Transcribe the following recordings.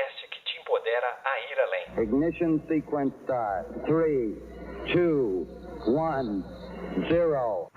podcast que te empodera a ir além. Ignition sequence start. 3, 2, 1, 0.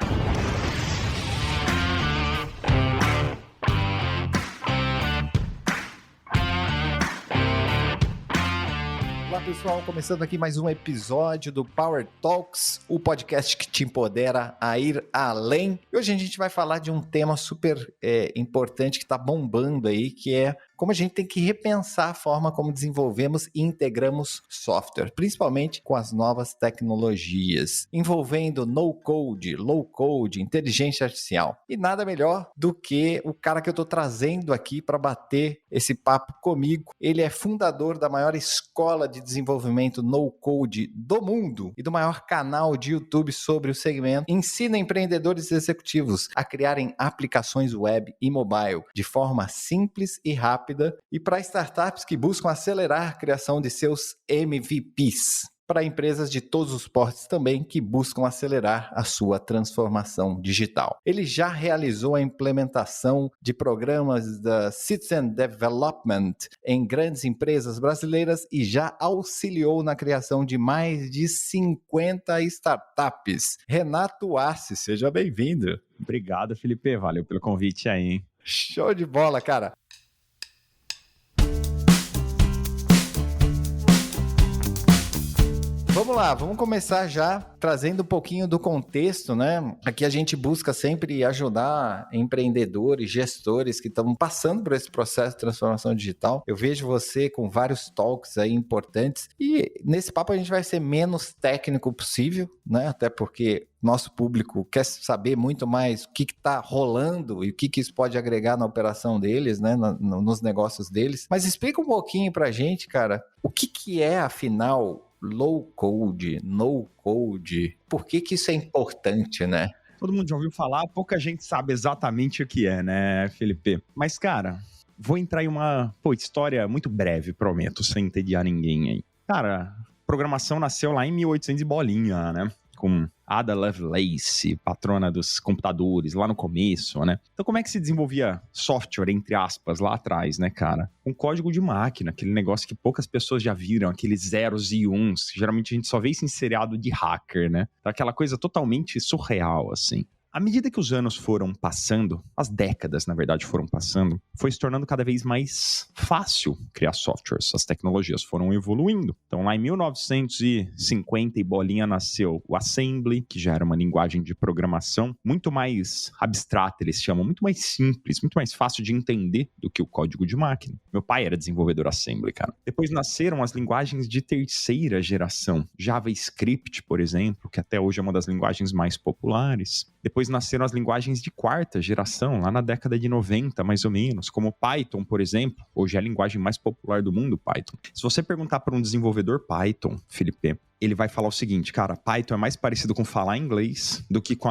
Olá pessoal, começando aqui mais um episódio do Power Talks, o podcast que te empodera a ir além. E hoje a gente vai falar de um tema super importante que está bombando aí, que é como a gente tem que repensar a forma como desenvolvemos e integramos software, principalmente com as novas tecnologias, envolvendo no-code, low-code, inteligência artificial. E nada melhor do que o cara que eu estou trazendo aqui para bater esse papo comigo. Ele é fundador da maior escola de desenvolvimento no-code do mundo e do maior canal de YouTube sobre o segmento. Ensina empreendedores executivos a criarem aplicações web e mobile de forma simples e rápida, e para startups que buscam acelerar a criação de seus MVPs. Para empresas de todos os portes também que buscam acelerar a sua transformação digital. Ele já realizou a implementação de programas da Citizen Development em grandes empresas brasileiras e já auxiliou na criação de mais de 50 startups. Renato Arce, seja bem-vindo. Obrigado, Felipe. Valeu pelo convite aí, hein? Show de bola, cara. Vamos lá, vamos começar já trazendo um pouquinho do contexto, né? Aqui a gente busca sempre ajudar empreendedores, gestores que estão passando por esse processo de transformação digital. Eu vejo você com vários talks aí importantes e nesse papo a gente vai ser menos técnico possível, né? Até porque nosso público quer saber muito mais o que está rolando e o que isso pode agregar na operação deles, né? Nos negócios deles. Mas explica um pouquinho pra gente, cara, o que é, afinal, low code, no code? Por que isso é importante, né? Todo mundo já ouviu falar, pouca gente sabe exatamente o que é, né, Felipe? Mas, cara, vou entrar em uma história muito breve, prometo, sem entediar ninguém aí. Cara, programação nasceu lá em 1800 e bolinha, né? Com Ada Lovelace, patrona dos computadores, lá no começo, né? Então, como é que se desenvolvia software, entre aspas, lá atrás, né, cara? Com código de máquina, aquele negócio que poucas pessoas já viram, aqueles zeros e uns. Geralmente a gente só vê isso em seriado de hacker, né? Aquela coisa totalmente surreal, assim. À medida que os anos foram passando, as décadas, na verdade, foram passando, foi se tornando cada vez mais fácil criar softwares. As tecnologias foram evoluindo. Então, lá em 1950 e bolinha nasceu o Assembly, que já era uma linguagem de programação muito mais abstrata, eles chamam, muito mais simples, muito mais fácil de entender do que o código de máquina. Meu pai era desenvolvedor Assembly, cara. Depois nasceram as linguagens de terceira geração. JavaScript, por exemplo, que até hoje é uma das linguagens mais populares. Depois nasceram as linguagens de quarta geração, lá na década de 90, mais ou menos, como Python, por exemplo. Hoje é a linguagem mais popular do mundo, Python. Se você perguntar para um desenvolvedor Python, Felipe, ele vai falar o seguinte, cara, Python é mais parecido com falar inglês do que com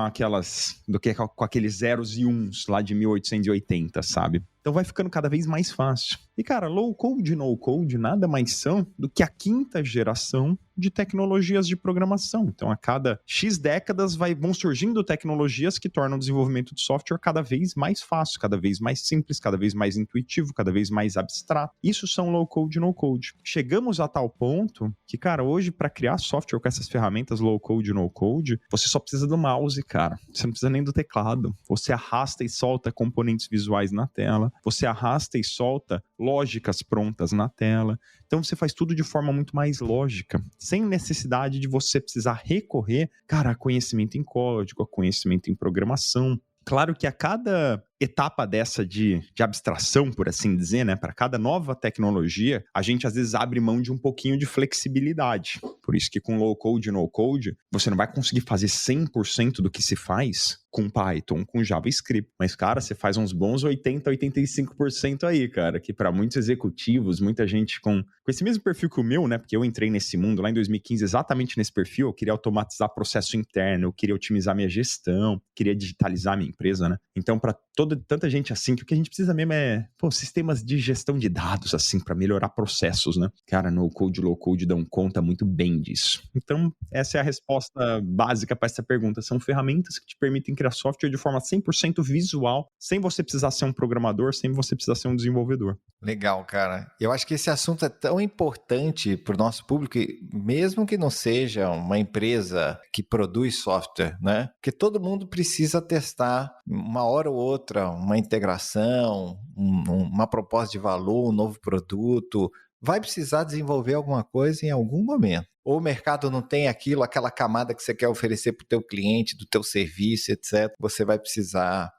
aqueles zeros e uns lá de 1880, sabe? Então vai ficando cada vez mais fácil. E, cara, low code e no code nada mais são do que a quinta geração de tecnologias de programação. Então, a cada X décadas vão surgindo tecnologias que tornam o desenvolvimento de software cada vez mais fácil, cada vez mais simples, cada vez mais intuitivo, cada vez mais abstrato. Isso são low code e no code. Chegamos a tal ponto que, cara, hoje para criar software com essas ferramentas low code e no code, você só precisa do mouse, cara. Você não precisa nem do teclado. Você arrasta e solta componentes visuais na tela. Você arrasta e solta lógicas prontas na tela. Então você faz tudo de forma muito mais lógica, sem necessidade de você precisar recorrer, cara, a conhecimento em código, a conhecimento em programação. Claro que a cada etapa dessa de abstração, por assim dizer, né? Para cada nova tecnologia, a gente às vezes abre mão de um pouquinho de flexibilidade. Por isso que com low code e no code, você não vai conseguir fazer 100% do que se faz com Python, com JavaScript. Mas, cara, você faz uns bons 80%, 85% aí, cara, que para muitos executivos, muita gente com esse mesmo perfil que o meu, né? Porque eu entrei nesse mundo lá em 2015 exatamente nesse perfil, eu queria automatizar processo interno, eu queria otimizar minha gestão, queria digitalizar minha empresa, né? Então, para todo tanta gente assim, que o que a gente precisa mesmo é, sistemas de gestão de dados, assim, para melhorar processos, né? Cara, no code, low code dão conta muito bem disso. Então, essa é a resposta básica para essa pergunta. São ferramentas que te permitem criar software de forma 100% visual, sem você precisar ser um programador, sem você precisar ser um desenvolvedor. Legal, cara. Eu acho que esse assunto é tão importante para o nosso público, mesmo que não seja uma empresa que produz software, né? Porque todo mundo precisa testar uma hora ou outra uma integração, uma proposta de valor, um novo produto. Vai precisar desenvolver alguma coisa em algum momento. Ou o mercado não tem aquela camada que você quer oferecer para o teu cliente, do teu serviço, etc. Você vai precisar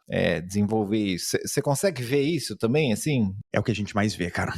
desenvolver isso. Você consegue ver isso também, assim? É o que a gente mais vê, cara.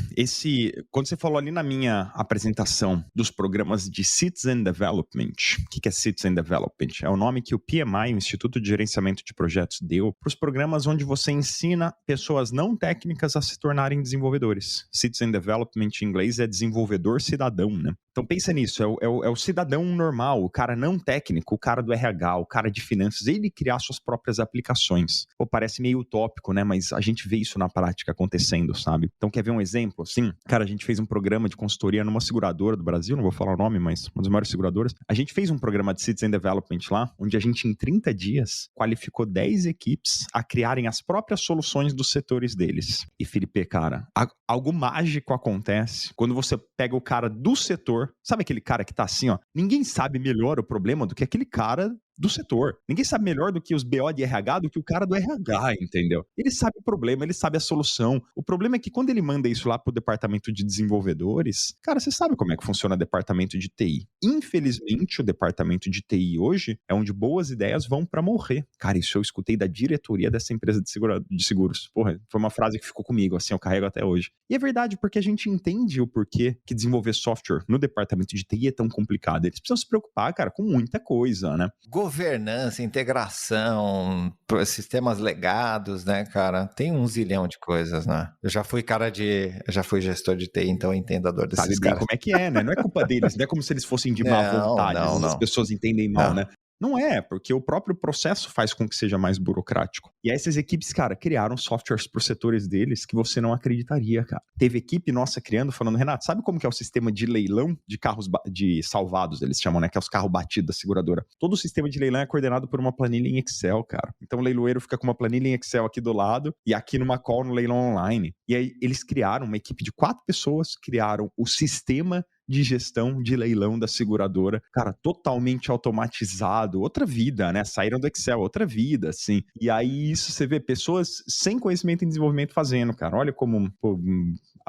Quando você falou ali na minha apresentação dos programas de Citizen Development, o que é Citizen Development? É o nome que o PMI, o Instituto de Gerenciamento de Projetos, deu para os programas onde você ensina pessoas não técnicas a se tornarem desenvolvedores. Citizen Development em inglês é desenvolvedor cidadão, né? Então pensa nisso, é o cidadão normal, o cara não técnico, o cara do RH, o cara de finanças, ele criar suas próprias aplicações. Parece meio utópico, né? Mas a gente vê isso na prática acontecendo, sabe? Então quer ver um exemplo? Sim, cara, a gente fez um programa de consultoria numa seguradora do Brasil, não vou falar o nome, mas uma das maiores seguradoras. A gente fez um programa de Citizen Development lá, onde a gente em 30 dias qualificou 10 equipes a criarem as próprias soluções dos setores deles. E Felipe, cara, algo mágico acontece quando você pega o cara do setor. Sabe aquele cara que tá assim, ó? Ninguém sabe melhor o problema do que aquele cara do setor. Ninguém sabe melhor do que os BO de RH do que o cara do RH, entendeu? Ele sabe o problema, ele sabe a solução. O problema é que quando ele manda isso lá pro departamento de desenvolvedores, cara, você sabe como é que funciona o departamento de TI. Infelizmente, o departamento de TI hoje é onde boas ideias vão pra morrer. Cara, isso eu escutei da diretoria dessa empresa de seguros. Porra, foi uma frase que ficou comigo, assim, eu carrego até hoje. E é verdade, porque a gente entende o porquê que desenvolver software no departamento de TI é tão complicado. Eles precisam se preocupar, cara, com muita coisa, né? Governança, integração, sistemas legados, né, cara? Tem um zilhão de coisas, né? Eu já fui gestor de TI, então eu entendo a dor desses caras. Sabe bem como é que é, né? Não é culpa deles, não é como se eles fossem de má vontade, às vezes as pessoas entendem mal, né? Não é, porque o próprio processo faz com que seja mais burocrático. E aí essas equipes, cara, criaram softwares para os setores deles que você não acreditaria, cara. Teve equipe nossa criando, falando, Renato, sabe como que é o sistema de leilão de carros de salvados, eles chamam, né? Que é os carros batidos da seguradora. Todo o sistema de leilão é coordenado por uma planilha em Excel, cara. Então o leiloeiro fica com uma planilha em Excel aqui do lado e aqui numa call no leilão online. E aí eles criaram uma equipe de 4 pessoas, criaram o sistema de gestão de leilão da seguradora, cara, totalmente automatizado, outra vida, né? Saíram do Excel, outra vida, assim. E aí isso você vê pessoas sem conhecimento em desenvolvimento fazendo, cara. Olha como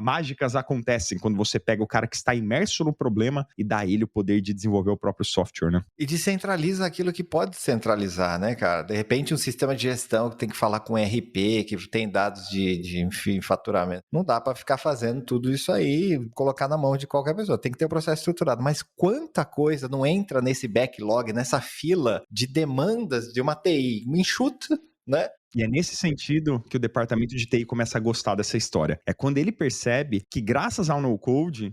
mágicas acontecem quando você pega o cara que está imerso no problema e dá a ele o poder de desenvolver o próprio software, né? E descentraliza aquilo que pode centralizar, né, cara? De repente um sistema de gestão que tem que falar com RP, que tem dados enfim, faturamento. Não dá para ficar fazendo tudo isso aí e colocar na mão de qualquer pessoa. Tem que ter um processo estruturado. Mas quanta coisa não entra nesse backlog, nessa fila de demandas de uma TI enxuta, né? E é nesse sentido que o departamento de TI começa a gostar dessa história. É quando ele percebe que, graças ao no-code,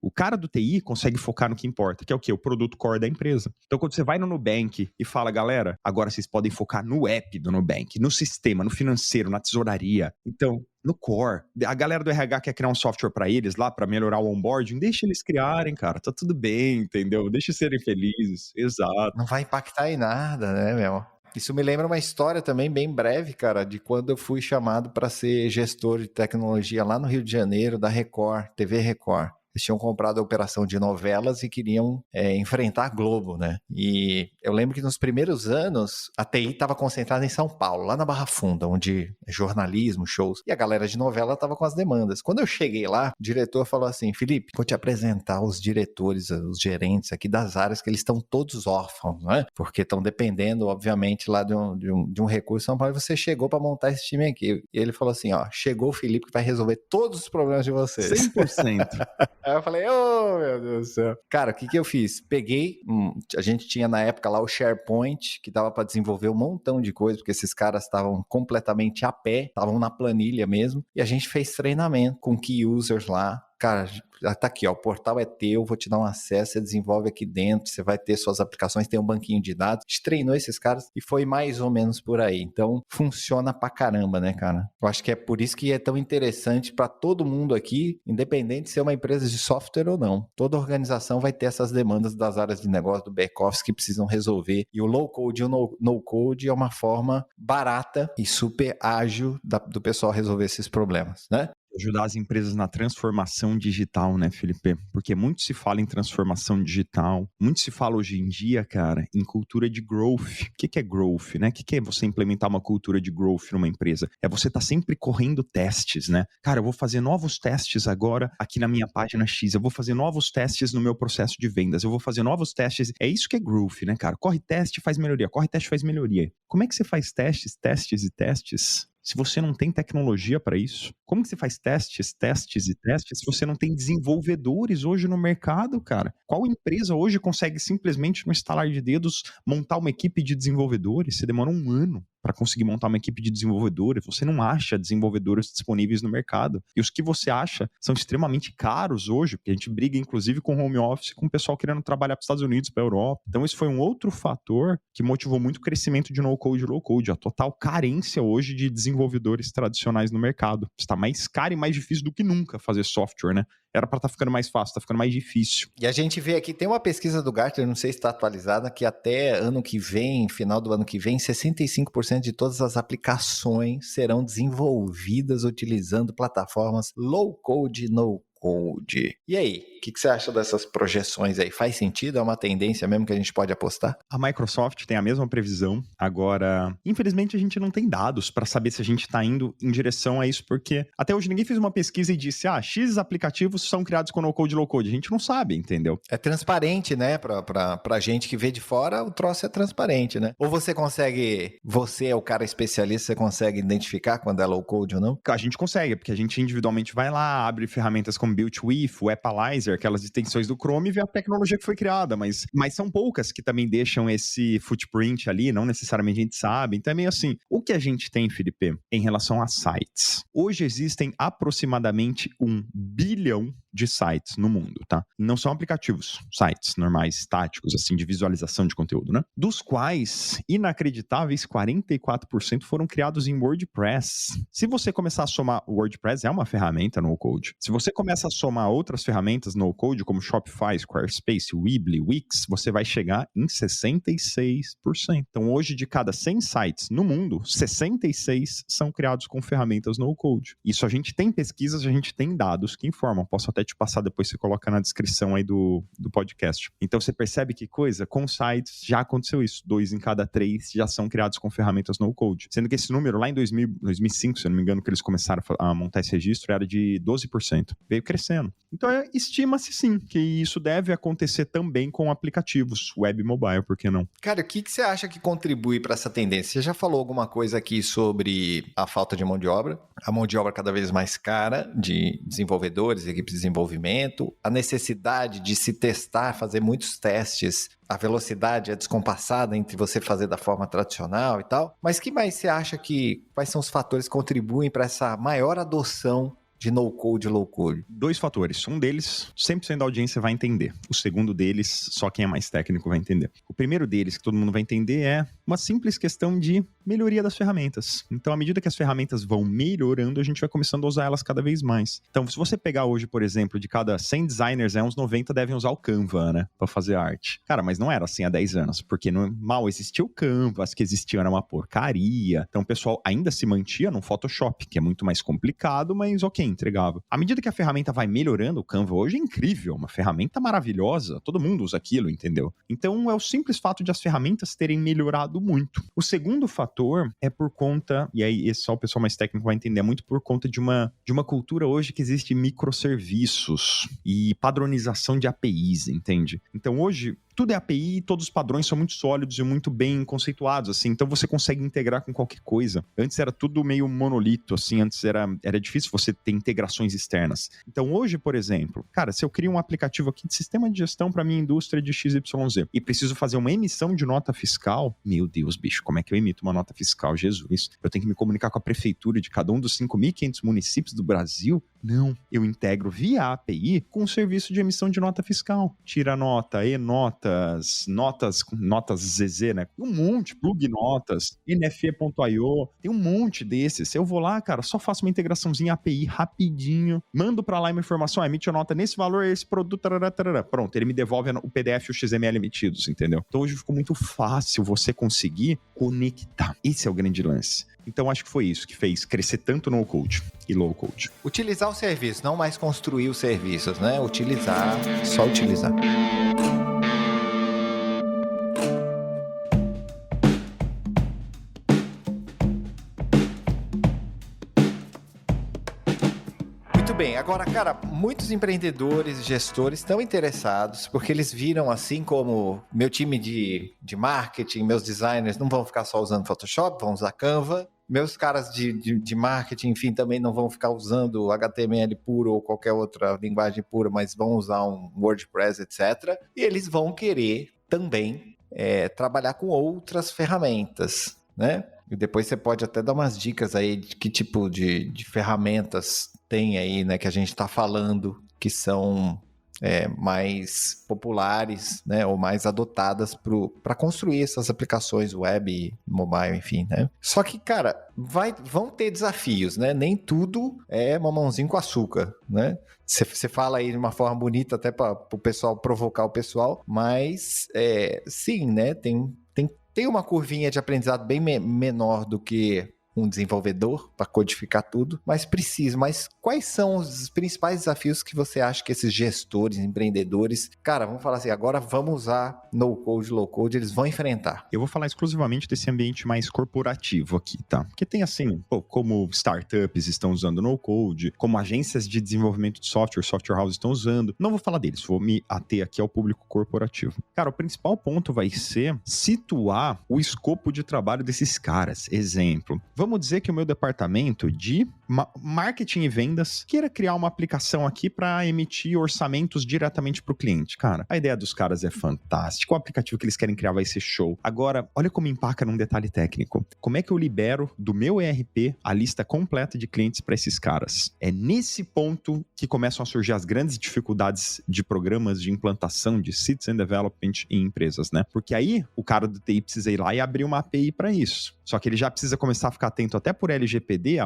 o cara do TI, consegue focar no que importa, que é o quê? O produto core da empresa. Então, quando você vai no Nubank e fala, galera, agora vocês podem focar no app do Nubank, no sistema, no financeiro, na tesouraria. Então, no core. A galera do RH quer criar um software para eles lá, para melhorar o onboarding, deixa eles criarem, cara. Tá tudo bem, entendeu? Deixa eles serem felizes. Exato. Não vai impactar em nada, né, meu? Isso me lembra uma história também bem breve, cara, de quando eu fui chamado para ser gestor de tecnologia lá no Rio de Janeiro, da Record, TV Record. Eles tinham comprado a operação de novelas e queriam enfrentar a Globo, né? E eu lembro que nos primeiros anos, a TI estava concentrada em São Paulo, lá na Barra Funda, onde é jornalismo, shows, e a galera de novela estava com as demandas. Quando eu cheguei lá, o diretor falou assim, Felipe, vou te apresentar os diretores, os gerentes aqui das áreas, que eles estão todos órfãos, né? Porque estão dependendo, obviamente, lá de um recurso São Paulo, e você chegou para montar esse time aqui. E ele falou assim, ó, chegou o Felipe que vai resolver todos os problemas de vocês. 100%. Aí eu falei, oh, meu Deus do céu. Cara, o que eu fiz? Peguei, a gente tinha na época lá o SharePoint, que dava para desenvolver um montão de coisa, porque esses caras estavam completamente a pé, estavam na planilha mesmo, e a gente fez treinamento com key users lá, cara, tá aqui, ó, o portal é teu, vou te dar um acesso, você desenvolve aqui dentro, você vai ter suas aplicações, tem um banquinho de dados. A gente treinou esses caras e foi mais ou menos por aí. Então, funciona pra caramba, né, cara? Eu acho que é por isso que é tão interessante pra todo mundo aqui, independente de ser uma empresa de software ou não. Toda organização vai ter essas demandas das áreas de negócio, do back-office que precisam resolver. E o low-code e o no-code é uma forma barata e super ágil do pessoal resolver esses problemas, né? Ajudar as empresas na transformação digital, né, Felipe? Porque muito se fala em transformação digital, muito se fala hoje em dia, cara, em cultura de growth. O que é growth, né? O que é você implementar uma cultura de growth numa empresa? É você estar sempre correndo testes, né? Cara, eu vou fazer novos testes agora aqui na minha página X, eu vou fazer novos testes no meu processo de vendas, eu vou fazer novos testes. É isso que é growth, né, cara? Corre teste, faz melhoria, corre teste, faz melhoria. Como é que você faz testes se você não tem tecnologia para isso? Como que você faz testes se você não tem desenvolvedores hoje no mercado, cara? Qual empresa hoje consegue simplesmente, no estalar de dedos, montar uma equipe de desenvolvedores? Você demora um ano para conseguir montar uma equipe de desenvolvedores. Você não acha desenvolvedores disponíveis no mercado. E os que você acha são extremamente caros hoje, porque a gente briga, inclusive, com home office, com o pessoal querendo trabalhar para os Estados Unidos, para a Europa. Então, esse foi um outro fator que motivou muito o crescimento de no-code e low-code. A total carência hoje de desenvolvedores tradicionais no mercado. Está mais caro e mais difícil do que nunca fazer software, né? Era para estar ficando mais fácil, está ficando mais difícil. E a gente vê aqui, tem uma pesquisa do Gartner, não sei se está atualizada, que até ano que vem, final do ano que vem, 65% de todas as aplicações serão desenvolvidas utilizando plataformas low-code, no-code. E aí, o que você acha dessas projeções aí? Faz sentido? É uma tendência mesmo que a gente pode apostar? A Microsoft tem a mesma previsão. Agora, infelizmente, a gente não tem dados para saber se a gente está indo em direção a isso, porque até hoje ninguém fez uma pesquisa e disse, X aplicativos são criados com no-code e low-code. A gente não sabe, entendeu? É transparente, né? Pra gente que vê de fora, o troço é transparente, né? Ou você é o cara especialista, você consegue identificar quando é low-code ou não? A gente consegue, porque a gente individualmente vai lá, abre ferramentas como Built With, o Appalizer, aquelas extensões do Chrome e vê a tecnologia que foi criada, mas são poucas que também deixam esse footprint ali, não necessariamente a gente sabe. Então é meio assim, o que a gente tem, Felipe, em relação a sites? Hoje existem aproximadamente 1 bilhão de sites no mundo, tá? Não são aplicativos, sites normais, estáticos, assim, de visualização de conteúdo, né? Dos quais, inacreditáveis 44% foram criados em WordPress. Se você começar a somar, o WordPress é uma ferramenta no-code. Se você começa a somar outras ferramentas no-code, como Shopify, Squarespace, Weebly, Wix, você vai chegar em 66%. Então, hoje, de cada 100 sites no mundo, 66 são criados com ferramentas no-code. Isso a gente tem pesquisas, a gente tem dados que informam. Posso até te passar, depois você coloca na descrição aí do podcast. Então, você percebe que coisa? Com sites já aconteceu isso. 2 em cada 3 já são criados com ferramentas no-code. Sendo que esse número, lá em 2005, se eu não me engano, que eles começaram a montar esse registro, era de 12%. Veio crescendo. Então, estima-se sim que isso deve acontecer também com aplicativos, web e mobile, por que não? Cara, o que você acha que contribui para essa tendência? Você já falou alguma coisa aqui sobre a falta de mão de obra, a mão de obra cada vez mais cara de desenvolvedores, equipes de desenvolvimento, a necessidade de se testar, fazer muitos testes, a velocidade é descompassada entre você fazer da forma tradicional e tal. Mas que mais você acha quais são os fatores que contribuem para essa maior adoção de no-code e low-code? 2 fatores. Um deles, 100% da audiência vai entender. O segundo deles, só quem é mais técnico vai entender. O primeiro deles, que todo mundo vai entender, é uma simples questão de melhoria das ferramentas. Então, à medida que as ferramentas vão melhorando, a gente vai começando a usar elas cada vez mais. Então, se você pegar hoje, por exemplo, de cada 100 designers, uns 90 devem usar o Canva, né? Pra fazer arte. Cara, mas não era assim há 10 anos, porque mal existia o Canva, as que existiam era uma porcaria. Então, o pessoal ainda se mantia no Photoshop, que é muito mais complicado, mas ok, entregava. À medida que a ferramenta vai melhorando, o Canva hoje é incrível, uma ferramenta maravilhosa, todo mundo usa aquilo, entendeu? Então, é o simples fato de as ferramentas terem melhorado muito. O segundo fator é por conta, e aí só o pessoal mais técnico vai entender, é muito por conta de uma cultura hoje que existe microserviços e padronização de APIs, entende? Então, hoje, tudo é API, todos os padrões são muito sólidos e muito bem conceituados, assim, então você consegue integrar com qualquer coisa. Antes era tudo meio monolito, assim, antes era difícil você ter integrações externas. Então hoje, por exemplo, cara, se eu crio um aplicativo aqui de sistema de gestão para minha indústria de XYZ e preciso fazer uma emissão de nota fiscal, meu Deus, bicho, como é que eu emito uma nota fiscal? Jesus, eu tenho que me comunicar com a prefeitura de cada um dos 5.500 municípios do Brasil? Não, eu integro via API com o serviço de emissão de nota fiscal. Tira nota, e-notas, notas ZZ, né? Um monte, plug notas, NFE.io, tem um monte desses. Eu vou lá, cara, só faço uma integraçãozinha API rapidinho, mando pra lá uma informação, emite a nota nesse valor, esse produto, tarará. Pronto, ele me devolve o PDF e o XML emitidos, entendeu? Então hoje ficou muito fácil você conseguir conectar. Esse é o grande lance. Então acho que foi isso que fez crescer tanto no code e low code. Utilizar o serviço, não mais construir os serviços, né? Utilizar, só utilizar. Muito bem, agora, cara, muitos empreendedores e gestores estão interessados porque eles viram, assim como meu time de marketing, meus designers não vão ficar só usando Photoshop, vão usar Canva. Meus caras de marketing, enfim, também não vão ficar usando HTML puro ou qualquer outra linguagem pura, mas vão usar um WordPress, etc. E eles vão querer também trabalhar com outras ferramentas, né? E depois você pode até dar umas dicas aí de que tipo de ferramentas tem aí, né, que a gente está falando que são mais populares, né, ou mais adotadas para construir essas aplicações web, mobile, enfim, né? Só que, cara, vão ter desafios, né? Nem tudo é mamãozinho com açúcar, né? Você fala aí de uma forma bonita até para o pessoal provocar o pessoal, mas sim, né? Tem uma curvinha de aprendizado bem menor do que um desenvolvedor para codificar tudo, mas quais são os principais desafios que você acha que esses gestores, empreendedores, cara, vamos falar assim, agora vamos usar no-code, low-code, eles vão enfrentar? Eu vou falar exclusivamente desse ambiente mais corporativo aqui, tá? Porque tem assim, como startups estão usando no-code, como agências de desenvolvimento de software houses estão usando. Não vou falar deles, vou me ater aqui ao público corporativo. Cara, o principal ponto vai ser situar o escopo de trabalho desses caras. Exemplo, vamos dizer que o meu departamento de marketing e vendas queira criar uma aplicação aqui para emitir orçamentos diretamente para o cliente. Cara, a ideia dos caras é fantástica. O aplicativo que eles querem criar vai ser show. Agora, olha como empaca num detalhe técnico. Como é que eu libero do meu ERP a lista completa de clientes para esses caras? É nesse ponto que começam a surgir as grandes dificuldades de programas de implantação de Citizen Development em empresas, né? Porque aí o cara do TI precisa ir lá e abrir uma API para isso. Só que ele já precisa começar a ficar atento até por LGPD.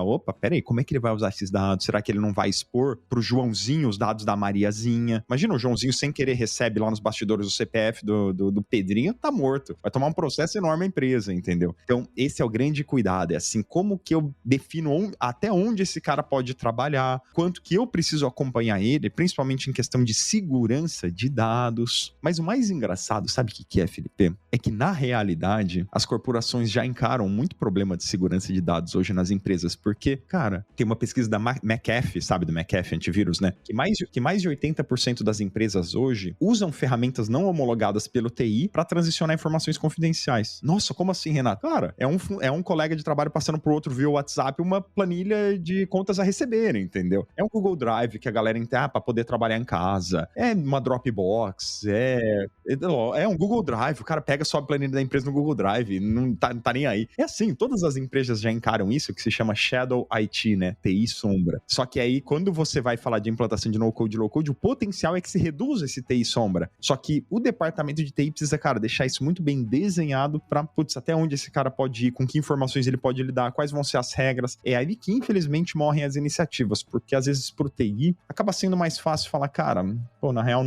Peraí, como é que ele vai usar esses dados? Será que ele não vai expor pro Joãozinho os dados da Mariazinha? Imagina o Joãozinho sem querer recebe lá nos bastidores o CPF do Pedrinho, tá morto. Vai tomar um processo enorme a empresa, entendeu? Então, esse é o grande cuidado. É assim, como que eu defino até onde esse cara pode trabalhar, quanto que eu preciso acompanhar ele, principalmente em questão de segurança de dados. Mas o mais engraçado, sabe o que é, Felipe? É que, na realidade, as corporações já encaram muito problema de segurança de dados hoje nas empresas, porque, cara, tem uma pesquisa da McAfee, sabe do McAfee antivírus, né? Que mais de 80% das empresas hoje usam ferramentas não homologadas pelo TI para transicionar informações confidenciais. Nossa, como assim, Renato? Cara, é um colega de trabalho passando pro outro via WhatsApp uma planilha de contas a receber, entendeu? É um Google Drive que a galera entra para poder trabalhar em casa. É uma Dropbox, é um Google Drive. O cara pega só a planilha da empresa no Google Drive, não tá nem aí. É assim, todas as empresas já encaram isso, que se chama Shadow IT, né? TI sombra. Só que aí, quando você vai falar de implantação de no-code e low-code, o potencial é que se reduza esse TI sombra. Só que o departamento de TI precisa, cara, deixar isso muito bem desenhado pra, até onde esse cara pode ir, com que informações ele pode lidar, quais vão ser as regras. É aí que, infelizmente, morrem as iniciativas, porque às vezes pro TI acaba sendo mais fácil falar, cara, na real,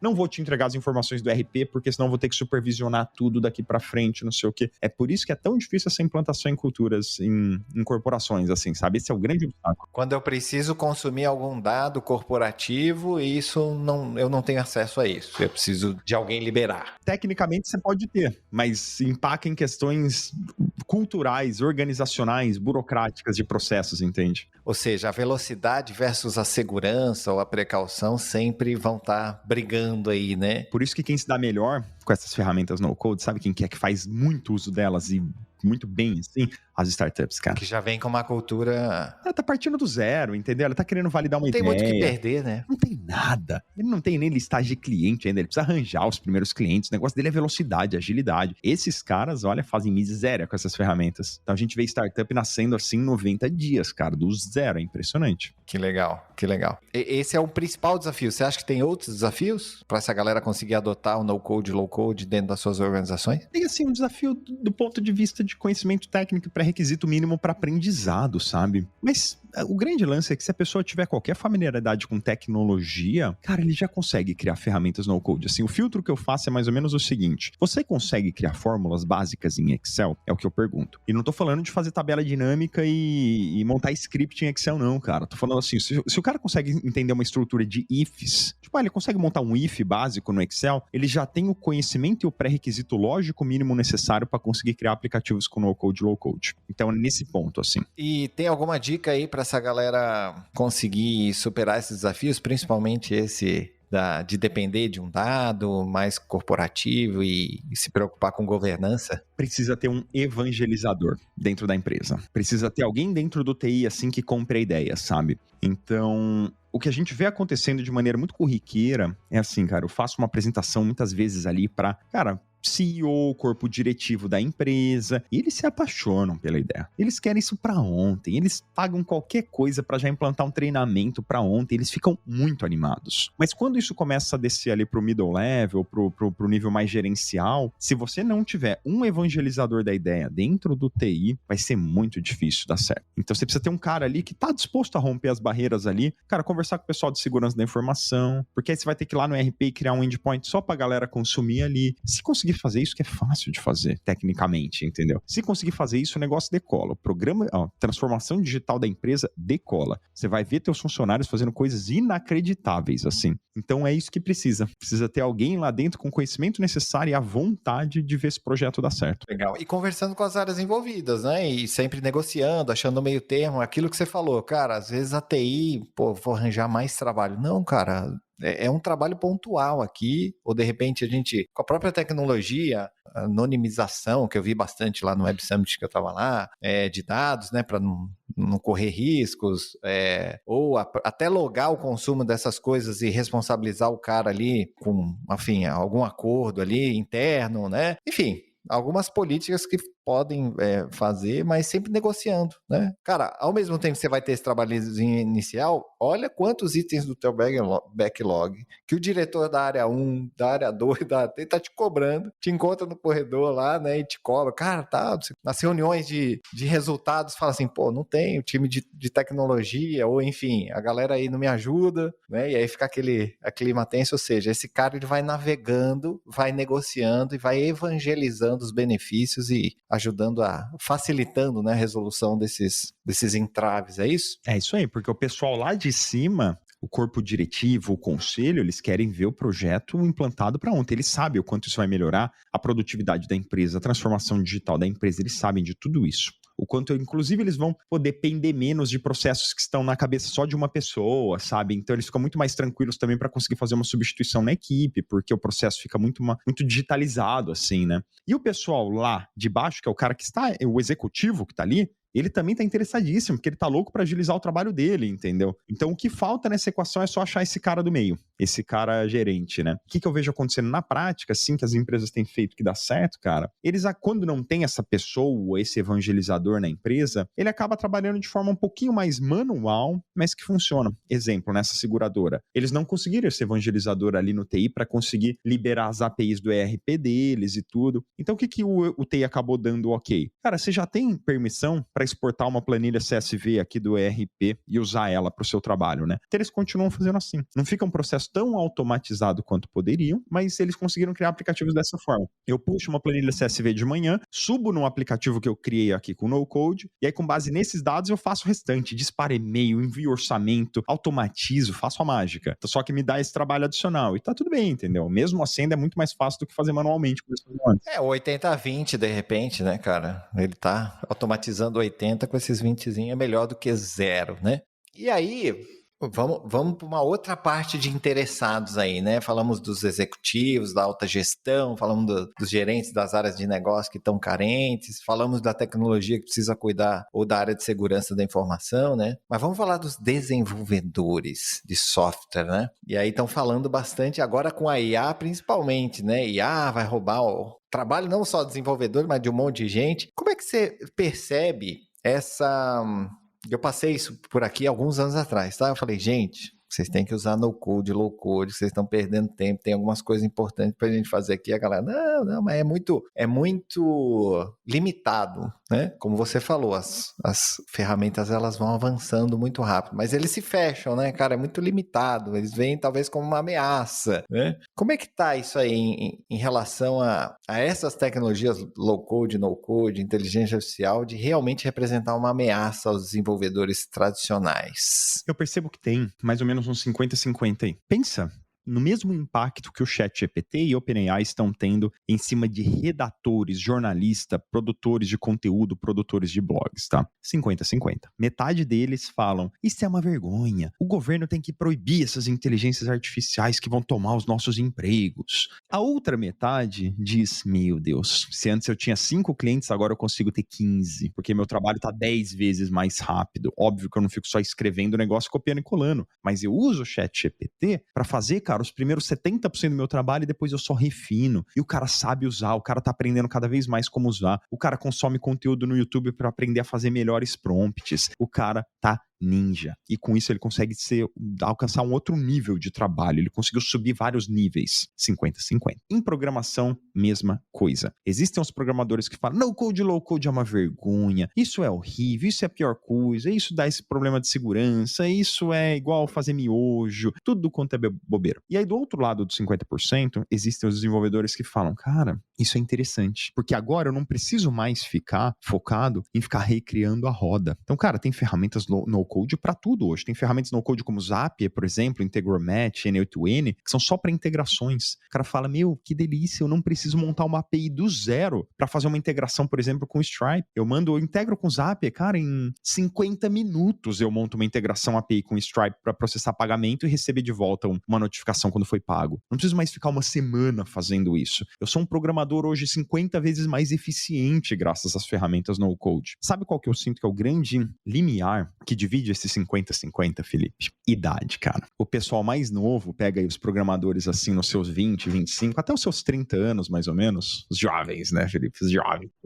não vou te entregar as informações do RP, porque senão vou ter que supervisionar tudo daqui pra frente, não sei o quê. É por isso que é tão difícil essa implantação em culturas, em corporações, assim, sabe? Esse é o grande obstáculo. Quando eu preciso consumir algum dado corporativo, eu não tenho acesso a isso. Eu preciso de alguém liberar. Tecnicamente você pode ter, mas empaca em questões culturais, organizacionais, burocráticas de processos, entende? Ou seja, a velocidade versus a segurança ou a precaução sempre vão estar brigando aí, né? Por isso que quem se dá melhor com essas ferramentas no-code, sabe quem é que faz muito uso delas e muito bem, assim? as startups, cara. Que já vem com uma cultura... Ela tá partindo do zero, entendeu? Ela tá querendo validar uma ideia. Não tem muito o que perder, né? Não tem nada. Ele não tem nem listagem de cliente ainda. Ele precisa arranjar os primeiros clientes. O negócio dele é velocidade, agilidade. Esses caras, olha, fazem miséria com essas ferramentas. Então a gente vê startup nascendo assim em 90 dias, cara, do zero. É impressionante. Que legal, que legal. Esse é o principal desafio. Você acha que tem outros desafios para essa galera conseguir adotar o no-code, low-code dentro das suas organizações? Tem, assim, um desafio do ponto de vista de conhecimento técnico e pré-requisito mínimo para aprendizado, sabe? Mas o grande lance é que se a pessoa tiver qualquer familiaridade com tecnologia, cara, ele já consegue criar ferramentas no-code. Assim, o filtro que eu faço é mais ou menos o seguinte: você consegue criar fórmulas básicas em Excel? É o que eu pergunto. E não tô falando de fazer tabela dinâmica e montar script em Excel, não, cara. Tô falando assim, se o cara consegue entender uma estrutura de ifs, tipo, ele consegue montar um if básico no Excel, ele já tem o conhecimento e o pré-requisito lógico mínimo necessário para conseguir criar aplicativos com no-code e low-code. Então, é nesse ponto, assim. E tem alguma dica aí para essa galera conseguir superar esses desafios, principalmente esse de depender de um dado mais corporativo e se preocupar com governança? Precisa ter um evangelizador dentro da empresa. Precisa ter alguém dentro do TI, assim, que compre a ideia, sabe? Então, o que a gente vê acontecendo de maneira muito corriqueira é assim, cara, eu faço uma apresentação muitas vezes ali para, cara, CEO, corpo diretivo da empresa, e eles se apaixonam pela ideia. Eles querem isso para ontem, eles pagam qualquer coisa para já implantar um treinamento para ontem, eles ficam muito animados. Mas quando isso começa a descer ali pro middle level, pro nível mais gerencial, se você não tiver um evangelizador da ideia dentro do TI, vai ser muito difícil dar certo. Então você precisa ter um cara ali que tá disposto a romper as barreiras ali, cara, conversar com o pessoal de segurança da informação, porque aí você vai ter que ir lá no RP e criar um endpoint só pra galera consumir ali. Se conseguir fazer isso, que é fácil de fazer, tecnicamente, entendeu? Se conseguir fazer isso, o negócio decola. O programa, transformação digital da empresa decola. Você vai ver teus funcionários fazendo coisas inacreditáveis, assim. Então é isso que precisa. Precisa ter alguém lá dentro com o conhecimento necessário e a vontade de ver esse projeto dar certo. Legal. E conversando com as áreas envolvidas, né? E sempre negociando, achando o meio termo, aquilo que você falou, cara, às vezes a TI, pô, vou arranjar mais trabalho. Não, cara, é um trabalho pontual aqui, ou de repente a gente, com a própria tecnologia, anonimização, que eu vi bastante lá no Web Summit que eu estava lá, de dados, né, para não correr riscos, ou até logar o consumo dessas coisas e responsabilizar o cara ali com, enfim, algum acordo ali interno, né? Enfim, algumas políticas que podem fazer, mas sempre negociando, né? Cara, ao mesmo tempo que você vai ter esse trabalhozinho inicial, olha quantos itens do teu backlog que o diretor da área 1, da área 2, da área 3 tá te cobrando, te encontra no corredor lá, né, e te cobra. Cara, tá, nas reuniões de resultados, fala assim, pô, não tem o time de tecnologia, ou enfim, a galera aí não me ajuda, né, e aí fica aquele clima tenso, ou seja, esse cara ele vai navegando, vai negociando e vai evangelizando os benefícios e ajudando facilitando, né, a resolução desses entraves, é isso? É isso aí, porque o pessoal lá de cima, o corpo diretivo, o conselho, eles querem ver o projeto implantado para ontem. Eles sabem o quanto isso vai melhorar a produtividade da empresa, a transformação digital da empresa, eles sabem de tudo isso. O quanto, inclusive, eles vão poder depender menos de processos que estão na cabeça só de uma pessoa, sabe? Então, eles ficam muito mais tranquilos também para conseguir fazer uma substituição na equipe, porque o processo fica muito digitalizado, assim, né? E o pessoal lá de baixo, que é o cara que está, o executivo que está ali, ele também tá interessadíssimo, porque ele tá louco para agilizar o trabalho dele, entendeu? Então, o que falta nessa equação é só achar esse cara do meio, esse cara gerente, né? O que eu vejo acontecendo na prática, assim, que as empresas têm feito que dá certo, cara, eles, quando não tem essa pessoa, esse evangelizador na empresa, ele acaba trabalhando de forma um pouquinho mais manual, mas que funciona. Exemplo, nessa seguradora, eles não conseguiram esse evangelizador ali no TI para conseguir liberar as APIs do ERP deles e tudo. Então, o que o TI acabou dando ok? Cara, você já tem permissão para exportar uma planilha CSV aqui do ERP e usar ela para o seu trabalho, né? Então eles continuam fazendo assim. Não fica um processo tão automatizado quanto poderiam, mas eles conseguiram criar aplicativos dessa forma. Eu puxo uma planilha CSV de manhã, subo num aplicativo que eu criei aqui com no code, e aí com base nesses dados eu faço o restante, disparo e-mail, envio orçamento, automatizo, faço a mágica. Só que me dá esse trabalho adicional. E tá tudo bem, entendeu? Mesmo assim, ainda é muito mais fácil do que fazer manualmente, como eu antes. O 80-20, de repente, né, cara? Ele tá automatizando 80 com esses 20zinho, é melhor do que zero, né? E aí, Vamos para uma outra parte de interessados aí, né? Falamos dos executivos, da alta gestão, falamos dos gerentes das áreas de negócio que estão carentes, falamos da tecnologia que precisa cuidar, ou da área de segurança da informação, né? Mas vamos falar dos desenvolvedores de software, né? E aí estão falando bastante agora com a IA principalmente, né? IA vai roubar o trabalho não só do desenvolvedor, mas de um monte de gente. Como é que você percebe essa... Eu passei isso por aqui alguns anos atrás, tá? Eu falei, gente, vocês têm que usar no-code, low-code, vocês estão perdendo tempo, tem algumas coisas importantes pra gente fazer aqui. A galera, não, mas é muito limitado, né? Como você falou, as ferramentas, elas vão avançando muito rápido, mas eles se fecham, né, cara? É muito limitado, eles veem talvez como uma ameaça, né? Como é que tá isso aí em relação a essas tecnologias low-code, no-code, inteligência artificial, de realmente representar uma ameaça aos desenvolvedores tradicionais? Eu percebo que tem mais ou menos uns 50-50 aí. Pensa no mesmo impacto que o ChatGPT e OpenAI estão tendo em cima de redatores, jornalistas, produtores de conteúdo, produtores de blogs, tá? 50-50. Metade deles falam, isso é uma vergonha, o governo tem que proibir essas inteligências artificiais que vão tomar os nossos empregos. A outra metade diz, meu Deus, se antes eu tinha 5 clientes, agora eu consigo ter 15, porque meu trabalho tá 10 vezes mais rápido. Óbvio que eu não fico só escrevendo o negócio, copiando e colando, mas eu uso o ChatGPT para fazer, cara, os primeiros 70% do meu trabalho e depois eu só refino. E o cara sabe usar, o cara tá aprendendo cada vez mais como usar. O cara consome conteúdo no YouTube para aprender a fazer melhores prompts. O cara tá ninja. E com isso ele consegue alcançar um outro nível de trabalho. Ele conseguiu subir vários níveis. 50-50. Em programação, mesma coisa. Existem os programadores que falam, no code, low code é uma vergonha, isso é horrível, isso é a pior coisa, isso dá esse problema de segurança, isso é igual fazer miojo, tudo quanto é bobeira. E aí do outro lado dos 50%, existem os desenvolvedores que falam, cara, isso é interessante, porque agora eu não preciso mais ficar focado em ficar recriando a roda. Então, cara, tem ferramentas no-code para tudo hoje. Tem ferramentas no-code como Zapier, por exemplo, Integromat, N8N, que são só para integrações. O cara fala, meu, que delícia, eu não preciso montar uma API do zero para fazer uma integração, por exemplo, com o Stripe. Eu integro com o Zapier, cara, em 50 minutos eu monto uma integração API com o Stripe para processar pagamento e receber de volta uma notificação quando foi pago. Não preciso mais ficar uma semana fazendo isso. Eu sou um programador hoje 50 vezes mais eficiente graças às ferramentas no-code. Sabe qual que eu sinto que é o grande limiar que divide esses 50-50, Felipe? Idade, cara. O pessoal mais novo pega aí os programadores assim nos seus 20, 25, até os seus 30 anos, mais ou menos. Os jovens, né, Felipe?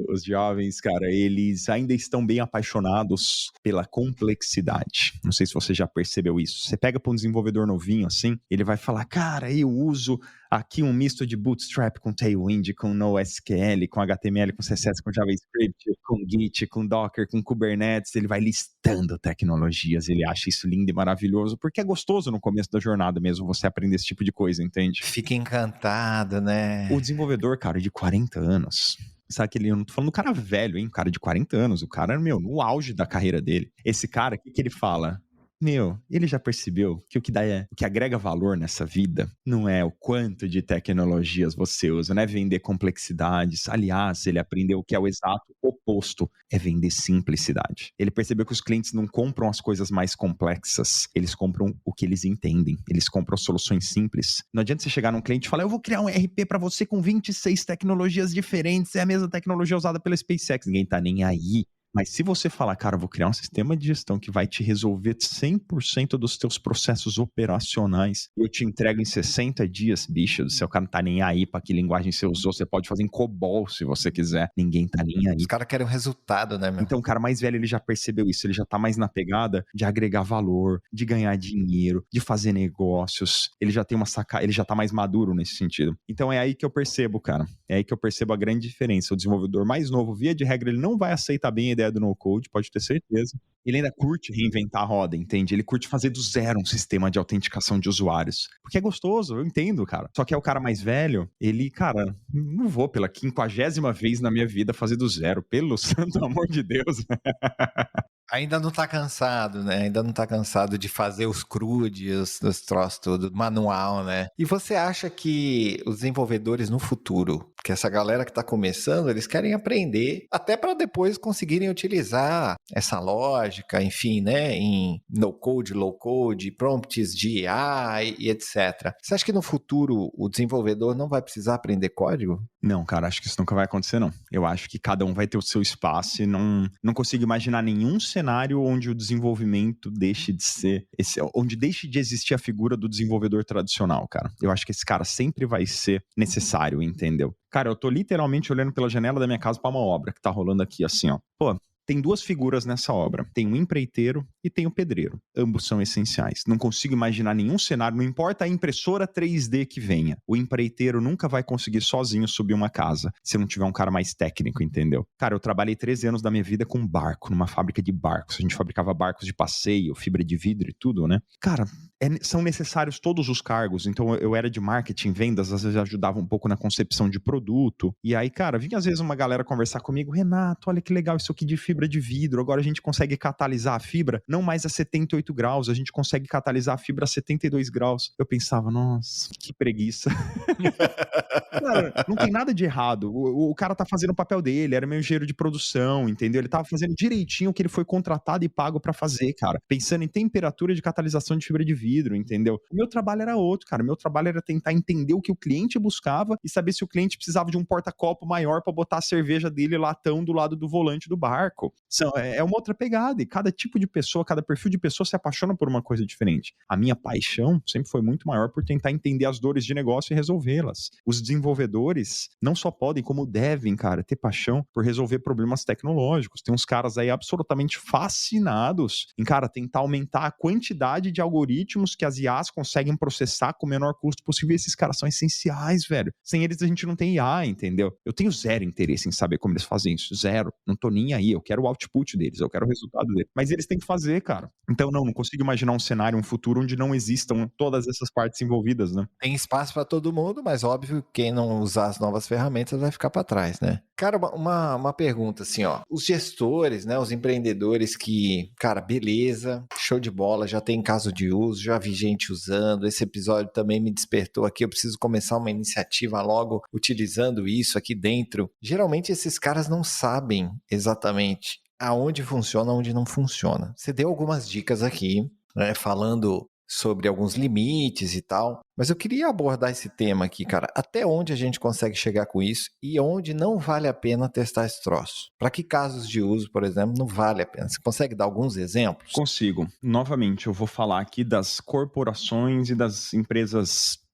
Os jovens, cara, eles ainda estão bem apaixonados pela complexidade. Não sei se você já percebeu isso. Você pega para um desenvolvedor novinho assim, ele vai falar, cara, eu uso aqui um misto de Bootstrap com Tailwind, com NoSQL, com HTML, com CSS, com JavaScript, com Git, com Docker, com Kubernetes. Ele vai listando tecnologias, ele acha isso lindo e maravilhoso, porque é gostoso no começo da jornada mesmo você aprender esse tipo de coisa, entende? Fica encantado, né? O desenvolvedor, cara, de 40 anos... Sabe que eu não tô falando do cara velho, hein? O cara de 40 anos. O cara, meu, no auge da carreira dele. Esse cara, o que ele fala? Meu, ele já percebeu que o que agrega valor nessa vida não é o quanto de tecnologias você usa, não é vender complexidades. Aliás, ele aprendeu que é o exato oposto, é vender simplicidade. Ele percebeu que os clientes não compram as coisas mais complexas, eles compram o que eles entendem, eles compram soluções simples. Não adianta você chegar num cliente e falar, eu vou criar um RP para você com 26 tecnologias diferentes, é a mesma tecnologia usada pela SpaceX. Ninguém tá nem aí. Mas se você falar, cara, eu vou criar um sistema de gestão que vai te resolver 100% dos teus processos operacionais, eu te entrego em 60 dias, bicho do céu, o cara não tá nem aí pra que linguagem você usou, você pode fazer em COBOL se você quiser, ninguém tá nem aí. Os caras querem o resultado, né, meu? Então o cara mais velho, ele já percebeu isso, ele já tá mais na pegada de agregar valor, de ganhar dinheiro, de fazer negócios, ele já tem ele já tá mais maduro nesse sentido. Então é aí que eu percebo, cara, é aí que eu percebo a grande diferença. O desenvolvedor mais novo, via de regra, ele não vai aceitar bem a ideia do no-code, pode ter certeza. Ele ainda curte reinventar a roda, entende? Ele curte fazer do zero um sistema de autenticação de usuários. Porque é gostoso, eu entendo, cara. Só que é o cara mais velho, ele, cara, não vou pela 50ª vez na minha vida fazer do zero, pelo santo amor de Deus. Ainda não tá cansado, né? Ainda não tá cansado de fazer os CRUD, os troços tudo, manual, né? E você acha que os desenvolvedores no futuro, Porque essa galera que está começando, eles querem aprender, até para depois conseguirem utilizar essa lógica, enfim, né, em no-code, low-code, prompts de IA e etc. Você acha que no futuro o desenvolvedor não vai precisar aprender código? Não, cara, acho que isso nunca vai acontecer, não. Eu acho que cada um vai ter o seu espaço e não consigo imaginar nenhum cenário onde o desenvolvimento deixe de ser, onde deixe de existir a figura do desenvolvedor tradicional, cara. Eu acho que esse cara sempre vai ser necessário, entendeu? Cara, eu tô literalmente olhando pela janela da minha casa pra uma obra que tá rolando aqui, assim, ó. Pô, tem duas figuras nessa obra. Tem o empreiteiro e tem o pedreiro. Ambos são essenciais. Não consigo imaginar nenhum cenário, não importa a impressora 3D que venha. O empreiteiro nunca vai conseguir sozinho subir uma casa, se não tiver um cara mais técnico, entendeu? Cara, eu trabalhei 13 anos da minha vida com barco, numa fábrica de barcos. A gente fabricava barcos de passeio, fibra de vidro e tudo, né? Cara, são necessários todos os cargos. Então, eu era de marketing, vendas, às vezes ajudava um pouco na concepção de produto. E aí, cara, vinha às vezes uma galera conversar comigo, Renato, olha que legal isso aqui de fibra de vidro, agora a gente consegue catalisar a fibra não mais a 78 graus, a gente consegue catalisar a fibra a 72 graus. Eu pensava, nossa, que preguiça. Cara, não tem nada de errado. O cara tá fazendo o papel dele, era meu engenheiro de produção, entendeu? Ele tava fazendo direitinho o que ele foi contratado e pago pra fazer, cara. Pensando em temperatura de catalisação de fibra de vidro, entendeu? O meu trabalho era outro, cara. O meu trabalho era tentar entender o que o cliente buscava e saber se o cliente precisava de um porta-copo maior pra botar a cerveja dele latão do lado do volante do barco. É uma outra pegada. E cada tipo de pessoa, cada perfil de pessoa se apaixona por uma coisa diferente. A minha paixão sempre foi muito maior por tentar entender as dores de negócio e resolvê-las. Os desenvolvedores não só podem, como devem, cara, ter paixão por resolver problemas tecnológicos. Tem uns caras aí absolutamente fascinados em, cara, tentar aumentar a quantidade de algoritmos que as IAs conseguem processar com o menor custo possível. E esses caras são essenciais, velho. Sem eles a gente não tem IA, entendeu? Eu tenho zero interesse em saber como eles fazem isso. Zero. Não tô nem aí. Eu quero o output deles, eu quero o resultado deles. Mas eles têm que fazer, cara. Então, não consigo imaginar um cenário, um futuro onde não existam todas essas partes envolvidas, né? Tem espaço para todo mundo, mas óbvio que quem não usar as novas ferramentas vai ficar para trás, né? Cara, uma pergunta assim, ó. Os gestores, né, os empreendedores que, cara, beleza, show de bola, já tem caso de uso, já vi gente usando, esse episódio também me despertou aqui, eu preciso começar uma iniciativa logo utilizando isso aqui dentro. Geralmente esses caras não sabem exatamente aonde funciona, aonde não funciona. Você deu algumas dicas aqui, né, falando sobre alguns limites e tal, mas eu queria abordar esse tema aqui, cara, até onde a gente consegue chegar com isso e onde não vale a pena testar esse troço. Para que casos de uso, por exemplo, não vale a pena? Você consegue dar alguns exemplos? Consigo. Novamente, eu vou falar aqui das corporações e das empresas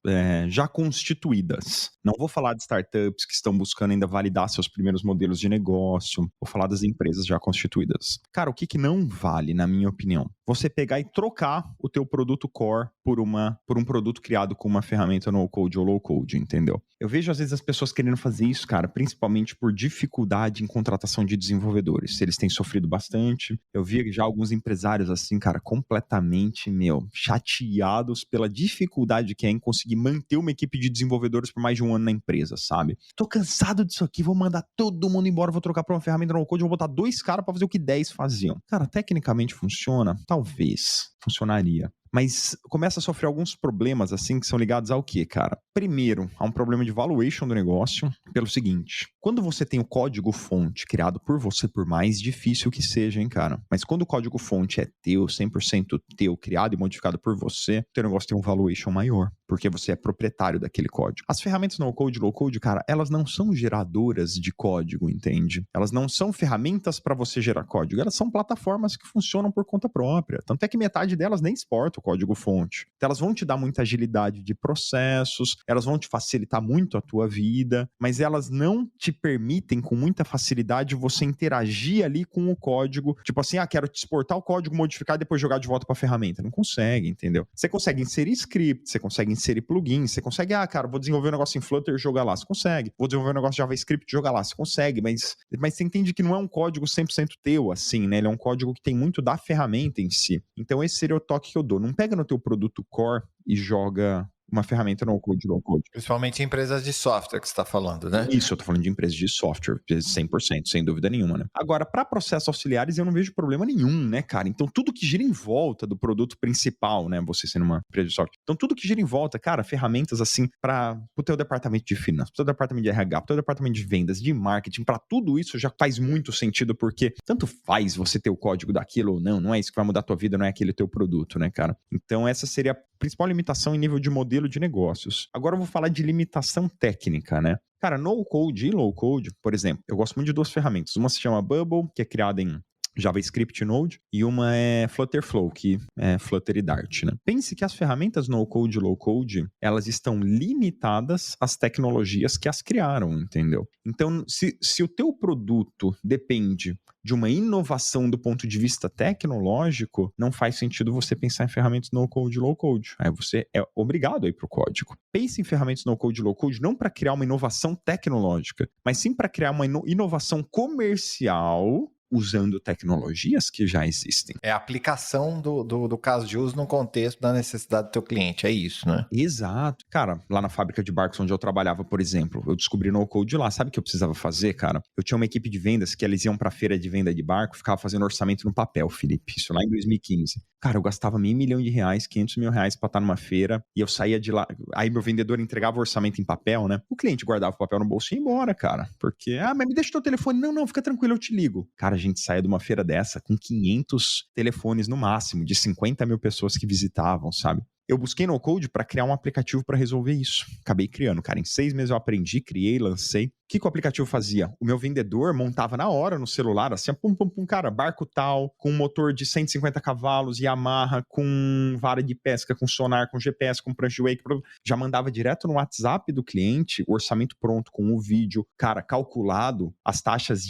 já constituídas. Não vou falar de startups que estão buscando ainda validar seus primeiros modelos de negócio. Vou falar das empresas já constituídas. Cara, o que não vale, na minha opinião? Você pegar e trocar o teu produto core por um produto criado com uma ferramenta no-code ou low-code, entendeu? Eu vejo, às vezes, as pessoas querendo fazer isso, cara, principalmente por dificuldade em contratação de desenvolvedores. Eles têm sofrido bastante. Eu vi já alguns empresários, assim, cara, completamente, chateados pela dificuldade que é em conseguir manter uma equipe de desenvolvedores por mais de um ano na empresa, sabe? Tô cansado disso aqui, vou mandar todo mundo embora, vou trocar pra uma ferramenta no-code, vou botar 2 caras pra fazer o que 10 faziam. Cara, tecnicamente funciona? Talvez. Funcionaria. Mas começa a sofrer alguns problemas, assim, que são ligados ao quê, cara? Primeiro, há um problema de valuation do negócio, pelo seguinte: quando você tem o código-fonte criado por você, por mais difícil que seja, hein, cara? Mas quando o código-fonte é teu, 100% teu, criado e modificado por você, teu negócio tem um valuation maior, porque você é proprietário daquele código. As ferramentas no-code, low-code, cara, elas não são geradoras de código, entende? Elas não são ferramentas para você gerar código, elas são plataformas que funcionam por conta própria. Tanto é que metade delas nem exporta o código-fonte. Então, elas vão te dar muita agilidade de processos, elas vão te facilitar muito a tua vida, mas elas não te permitem com muita facilidade você interagir ali com o código, tipo assim, quero te exportar o código, modificar e depois jogar de volta para a ferramenta. Não consegue, entendeu? Você consegue inserir script, você consegue inserir plugins, você consegue, cara, vou desenvolver um negócio em Flutter, jogar lá, você consegue. Vou desenvolver um negócio de JavaScript, jogar lá, você consegue, mas você entende que não é um código 100% teu, assim, né? Ele é um código que tem muito da ferramenta em si. Então, esse seria o toque que eu dou. Não pega no teu produto core e joga uma ferramenta no-code, low-code. Principalmente em empresas de software que você está falando, né? Isso, eu tô falando de empresas de software, 100%, sem dúvida nenhuma, né? Agora, para processos auxiliares, eu não vejo problema nenhum, né, cara? Então, tudo que gira em volta do produto principal, né, você sendo uma empresa de software. Então, tudo que gira em volta, cara, ferramentas assim para o teu departamento de finanças, pro teu departamento de RH, pro teu departamento de vendas, de marketing, para tudo isso já faz muito sentido, porque tanto faz você ter o código daquilo ou não é isso que vai mudar a tua vida, não é aquele teu produto, né, cara? Então, essa seria a principal limitação em nível de modelo de negócios. Agora eu vou falar de limitação técnica, né? Cara, no-code e low-code, por exemplo, eu gosto muito de duas ferramentas. Uma se chama Bubble, que é criada em JavaScript Node, e uma é Flutterflow, que é Flutter e Dart, né? Pense que as ferramentas no-code e low-code, elas estão limitadas às tecnologias que as criaram, entendeu? Então, se o teu produto depende de uma inovação do ponto de vista tecnológico, não faz sentido você pensar em ferramentas no-code e low-code. Aí você é obrigado a ir para o código. Pense em ferramentas no-code e low-code não para criar uma inovação tecnológica, mas sim para criar uma inovação comercial usando tecnologias que já existem. É a aplicação do caso de uso no contexto da necessidade do teu cliente, é isso, né? Exato. Cara, lá na fábrica de barcos onde eu trabalhava, por exemplo, eu descobri no-code lá. Sabe o que eu precisava fazer, cara? Eu tinha uma equipe de vendas que eles iam pra feira de venda de barco, ficava fazendo orçamento no papel, Felipe. Isso lá em 2015. Cara, eu gastava R$500 mil, R$500 mil pra estar numa feira, e eu saía de lá, aí meu vendedor entregava o orçamento em papel, né? O cliente guardava o papel no bolso e ia embora, cara. Porque, mas me deixa o teu telefone. Não, fica tranquilo, eu te ligo. Cara, a gente saía de uma feira dessa com 500 telefones no máximo, de 50 mil pessoas que visitavam, sabe? Eu busquei no Code para criar um aplicativo para resolver isso. Acabei criando, cara. Em 6 meses eu aprendi, criei, lancei. O que o aplicativo fazia? O meu vendedor montava na hora no celular, assim, pum, cara, barco tal, com um motor de 150 cavalos, Yamaha, com vara de pesca, com sonar, com GPS, com prancha de wake. Já mandava direto no WhatsApp do cliente, o orçamento pronto, com o vídeo, cara, calculado, as taxas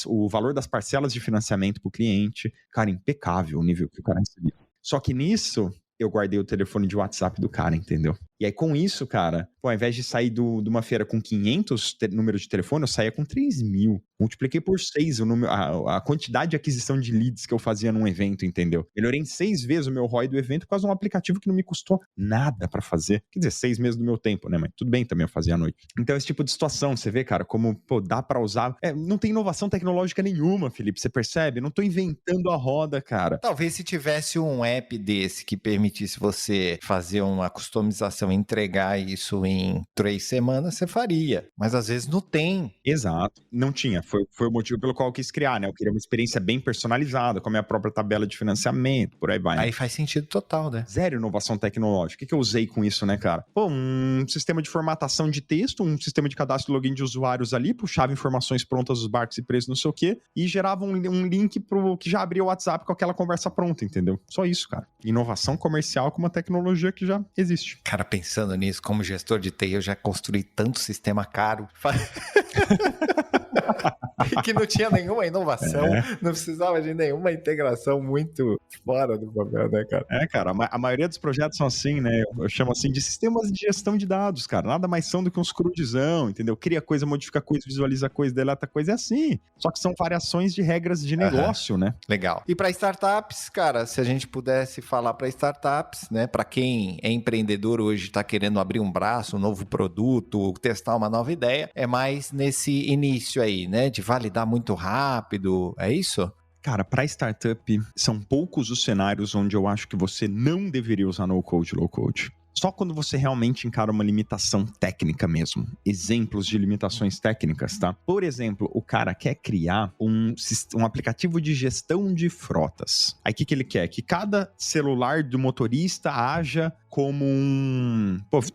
o valor das parcelas de financiamento para o cliente. Cara, impecável o nível que o cara recebia. Só que nisso, eu guardei o telefone de WhatsApp do cara, entendeu? E aí, com isso, cara, ao invés de sair de uma feira com 500 números de telefone, eu saía com 3 mil. Multipliquei por 6 a quantidade de aquisição de leads que eu fazia num evento, entendeu? Melhorei em 6 vezes o meu ROI do evento por causa de um aplicativo que não me custou nada pra fazer. Quer dizer, 6 meses do meu tempo, né? Mas tudo bem também eu fazia à noite. Então, esse tipo de situação, você vê, cara, como, dá pra usar. Não tem inovação tecnológica nenhuma, Felipe, você percebe? Não tô inventando a roda, cara. Talvez se tivesse um app desse que permitisse você fazer uma customização, entregar isso em 3 semanas, você faria. Mas às vezes não tem. Exato. Não tinha. Foi o motivo pelo qual eu quis criar, né? Eu queria uma experiência bem personalizada, com a minha própria tabela de financiamento, por aí vai. Né? Aí faz sentido total, né? Zero inovação tecnológica. O que eu usei com isso, né, cara? Um sistema de formatação de texto, um sistema de cadastro e login de usuários ali, puxava informações prontas dos barcos e preços, não sei o quê, e gerava um link que já abria o WhatsApp com aquela conversa pronta, entendeu? Só isso, cara. Inovação comercial com uma tecnologia que já existe. Cara, pensando nisso, como gestor de TI, eu já construí tanto sistema caro que não tinha nenhuma inovação, não precisava de nenhuma integração muito fora do papel, né, cara? Cara, a maioria dos projetos são assim, né? Eu chamo assim de sistemas de gestão de dados, cara. Nada mais são do que uns crudizão, entendeu? Cria coisa, modifica coisa, visualiza coisa, deleta coisa, é assim. Só que são variações de regras de negócio, né? Legal. E para startups, cara, se a gente pudesse falar para startups, né? Para quem é empreendedor hoje, está querendo abrir um braço, um novo produto, testar uma nova ideia, é mais nesse início aí, né? De validar muito rápido, é isso? Cara, para startup, são poucos os cenários onde eu acho que você não deveria usar no-code, low-code. Só quando você realmente encara uma limitação técnica mesmo. Exemplos de limitações técnicas, tá? Por exemplo, o cara quer criar um aplicativo de gestão de frotas. Aí o que ele quer? Que cada celular do motorista haja como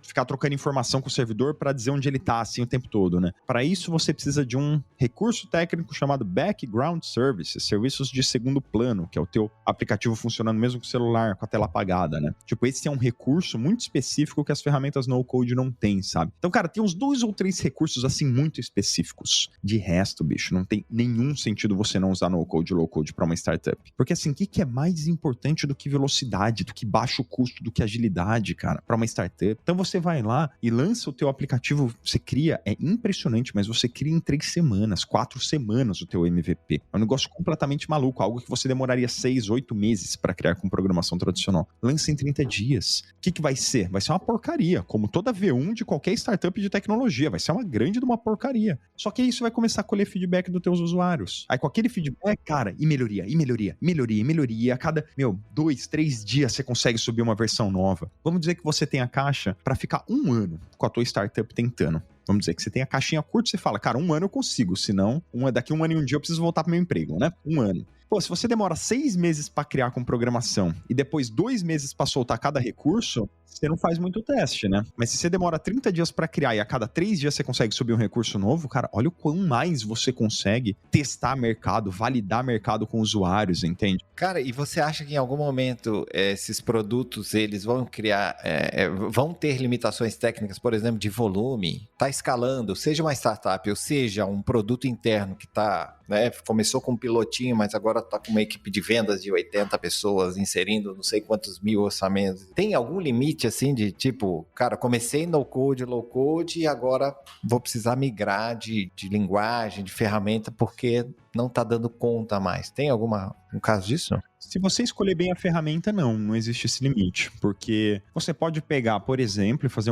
ficar trocando informação com o servidor para dizer onde ele tá, assim, o tempo todo, né? Para isso, você precisa de um recurso técnico chamado Background Services, serviços de segundo plano, que é o teu aplicativo funcionando mesmo com o celular, com a tela apagada, né? Tipo, esse é um recurso muito específico que as ferramentas no-code não têm, sabe? Então, cara, tem uns 2 ou 3 recursos, assim, muito específicos. De resto, bicho, não tem nenhum sentido você não usar no-code e low-code para uma startup. Porque, assim, o que é mais importante do que velocidade, do que baixo custo, do que agilidade? eternidade, cara, para uma startup. Então você vai lá e lança o teu aplicativo, você cria, é impressionante, mas você cria em 3 semanas, 4 semanas o teu MVP. É um negócio completamente maluco, algo que você demoraria 6, 8 meses para criar com programação tradicional. Lança em 30 dias. O que vai ser? Vai ser uma porcaria, como toda V1 de qualquer startup de tecnologia. Vai ser uma grande de uma porcaria. Só que isso vai começar a colher feedback dos teus usuários. Aí com aquele feedback, cara, e melhoria. A cada, 2, 3 dias você consegue subir uma versão nova. Vamos dizer que você tem a caixa para ficar 1 ano com a tua startup tentando. Vamos dizer que você tem a caixinha curta e você fala, cara, 1 ano eu consigo, senão daqui 1 ano e 1 dia eu preciso voltar pro meu emprego, né? 1 ano. Pô, se você demora 6 meses para criar com programação e depois 2 meses para soltar cada recurso, você não faz muito teste, né? Mas se você demora 30 dias para criar e a cada 3 dias você consegue subir um recurso novo, cara, olha o quão mais você consegue testar mercado, validar mercado com usuários, entende? Cara, e você acha que em algum momento esses produtos, eles vão criar, vão ter limitações técnicas, por exemplo, de volume? Tá escalando, seja uma startup ou seja um produto interno que tá, né, começou com um pilotinho, mas agora tá com uma equipe de vendas de 80 pessoas, inserindo não sei quantos mil orçamentos. Tem algum limite, assim, de tipo, cara, comecei no code, low code e agora vou precisar migrar de linguagem, de ferramenta, porque não tá dando conta mais. Tem um caso disso? Se você escolher bem a ferramenta, não existe esse limite, porque você pode pegar, por exemplo, e fazer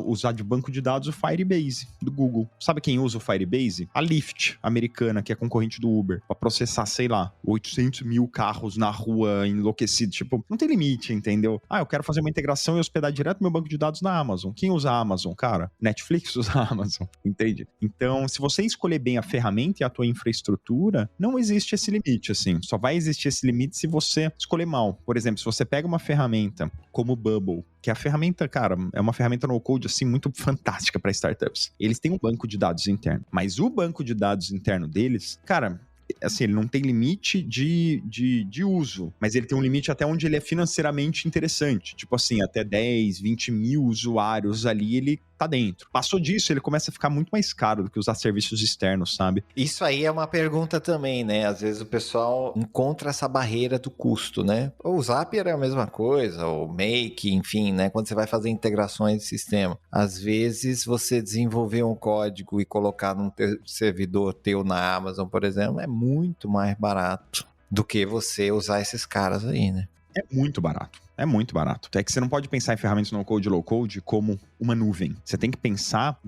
usar de banco de dados o Firebase do Google. Sabe quem usa o Firebase? A Lyft, americana, que é concorrente do Uber, para processar, sei lá, 800 mil carros na rua enlouquecidos. Tipo, não tem limite, entendeu? Eu quero fazer uma integração e hospedar direto meu banco de dados na Amazon. Quem usa a Amazon, cara? Netflix usa a Amazon, entende? Então, se você escolher bem a ferramenta e a tua infraestrutura, não existe esse limite, assim. Só vai existir esse limite se você escolher mal. Por exemplo, se você pega uma ferramenta como o Bubble, que a ferramenta, cara, é uma ferramenta no-code, assim, muito fantástica para startups. Eles têm um banco de dados interno, mas o banco de dados interno deles, cara, assim, ele não tem limite de uso, mas ele tem um limite até onde ele é financeiramente interessante. Tipo assim, até 10, 20 mil usuários ali, ele tá dentro. Passou disso, ele começa a ficar muito mais caro do que usar serviços externos, sabe? Isso aí é uma pergunta também, né? Às vezes o pessoal encontra essa barreira do custo, né? O Zapier é a mesma coisa, o Make, enfim, né? Quando você vai fazer integrações de sistema. Às vezes você desenvolver um código e colocar num servidor teu na Amazon, por exemplo, é muito mais barato do que você usar esses caras aí, né? É muito barato. É muito barato. É que você não pode pensar em ferramentas no-code e low-code como uma nuvem. Você tem que pensar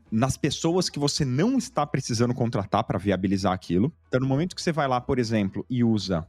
nas pessoas que você não está precisando contratar para viabilizar aquilo. Então, no momento que você vai lá, por exemplo, e usa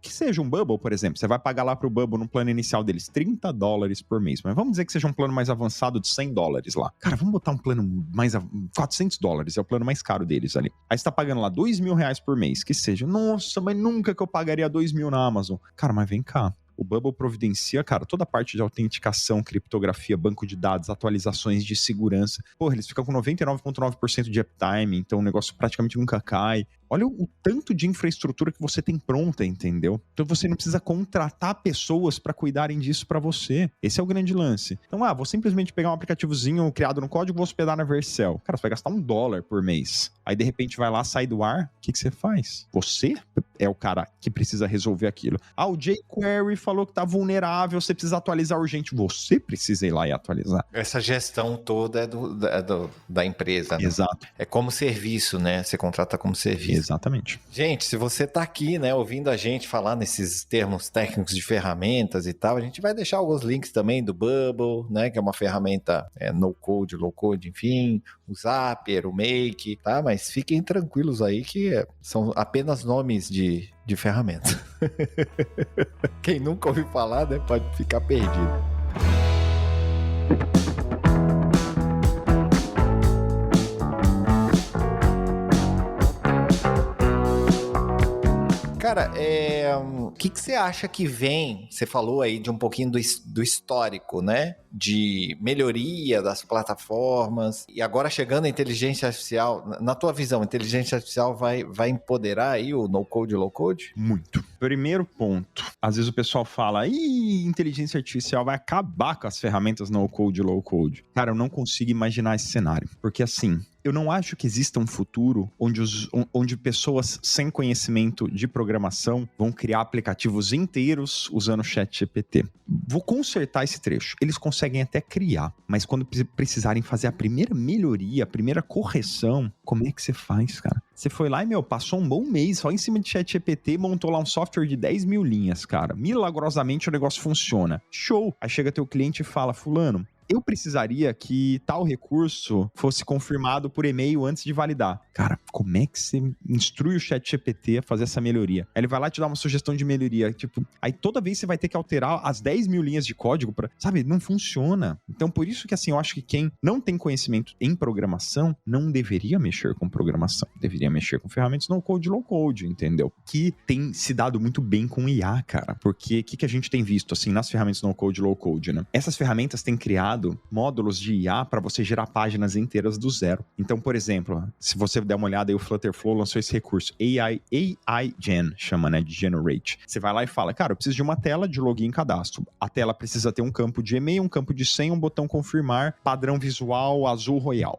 que seja um Bubble, por exemplo, você vai pagar lá para o Bubble no plano inicial deles $30 por mês. Mas vamos dizer que seja um plano mais avançado de $100 lá. Cara, vamos botar um plano mais... $400 é o plano mais caro deles ali. Aí você tá pagando lá R$2.000 por mês, que seja. Nossa, mas nunca que eu pagaria $2.000 na Amazon. Cara, mas vem cá. O Bubble providencia, cara, toda a parte de autenticação, criptografia, banco de dados, atualizações de segurança. Porra, eles ficam com 99,9% de uptime, então o negócio praticamente nunca cai. Olha o tanto de infraestrutura que você tem pronta, entendeu? Então você não precisa contratar pessoas para cuidarem disso para você. Esse é o grande lance. Então, vou simplesmente pegar um aplicativozinho criado no código e vou hospedar na Vercel. Cara, você vai gastar $1 por mês. Aí, de repente, vai lá, sai do ar. O que você faz? Você é o cara que precisa resolver aquilo. O jQuery falou que tá vulnerável, você precisa atualizar urgente. Você precisa ir lá e atualizar. Essa gestão toda é da empresa, né? Exato. É como serviço, né? Você contrata como serviço. Exatamente. Gente, se você tá aqui, né, ouvindo a gente falar nesses termos técnicos de ferramentas e tal, a gente vai deixar alguns links também do Bubble, né, que é uma ferramenta no-code, low-code, enfim, o Zapier, o Make, tá? Mas fiquem tranquilos aí que são apenas nomes de ferramenta. Quem nunca ouviu falar, né, pode ficar perdido. Cara, o que você acha que vem? Você falou aí de um pouquinho do histórico, né? De melhoria das plataformas. E agora chegando a inteligência artificial, na tua visão, a inteligência artificial vai empoderar aí o no-code e low-code? Muito. Primeiro ponto. Às vezes o pessoal fala, inteligência artificial vai acabar com as ferramentas no-code e low-code. Cara, eu não consigo imaginar esse cenário. Porque assim, eu não acho que exista um futuro onde pessoas sem conhecimento de programação vão criar aplicativos inteiros usando o ChatGPT. Vou consertar esse trecho. Eles conseguem até criar, mas quando precisarem fazer a primeira melhoria, a primeira correção, como é que você faz, cara? Você foi lá e, passou um bom mês só em cima de ChatGPT, montou lá um software de 10 mil linhas, cara. Milagrosamente o negócio funciona. Show! Aí chega teu cliente e fala, fulano, eu precisaria que tal recurso fosse confirmado por e-mail antes de validar. Cara, como é que você instrui o ChatGPT a fazer essa melhoria? Aí ele vai lá te dar uma sugestão de melhoria, aí toda vez você vai ter que alterar as 10 mil linhas de código sabe, não funciona. Então, por isso que, assim, eu acho que quem não tem conhecimento em programação não deveria mexer com programação. Deveria mexer com ferramentas no-code e low-code, entendeu? Que tem se dado muito bem com IA, cara. Porque o que a gente tem visto, assim, nas ferramentas no-code e low-code, né? Essas ferramentas têm criado módulos de IA para você gerar páginas inteiras do zero. Então, por exemplo, se você der uma olhada aí, o Flutterflow lançou esse recurso, AI Gen, chama, né, de Generate. Você vai lá e fala, cara, eu preciso de uma tela de login e cadastro. A tela precisa ter um campo de e-mail, um campo de senha, um botão confirmar, padrão visual azul royal.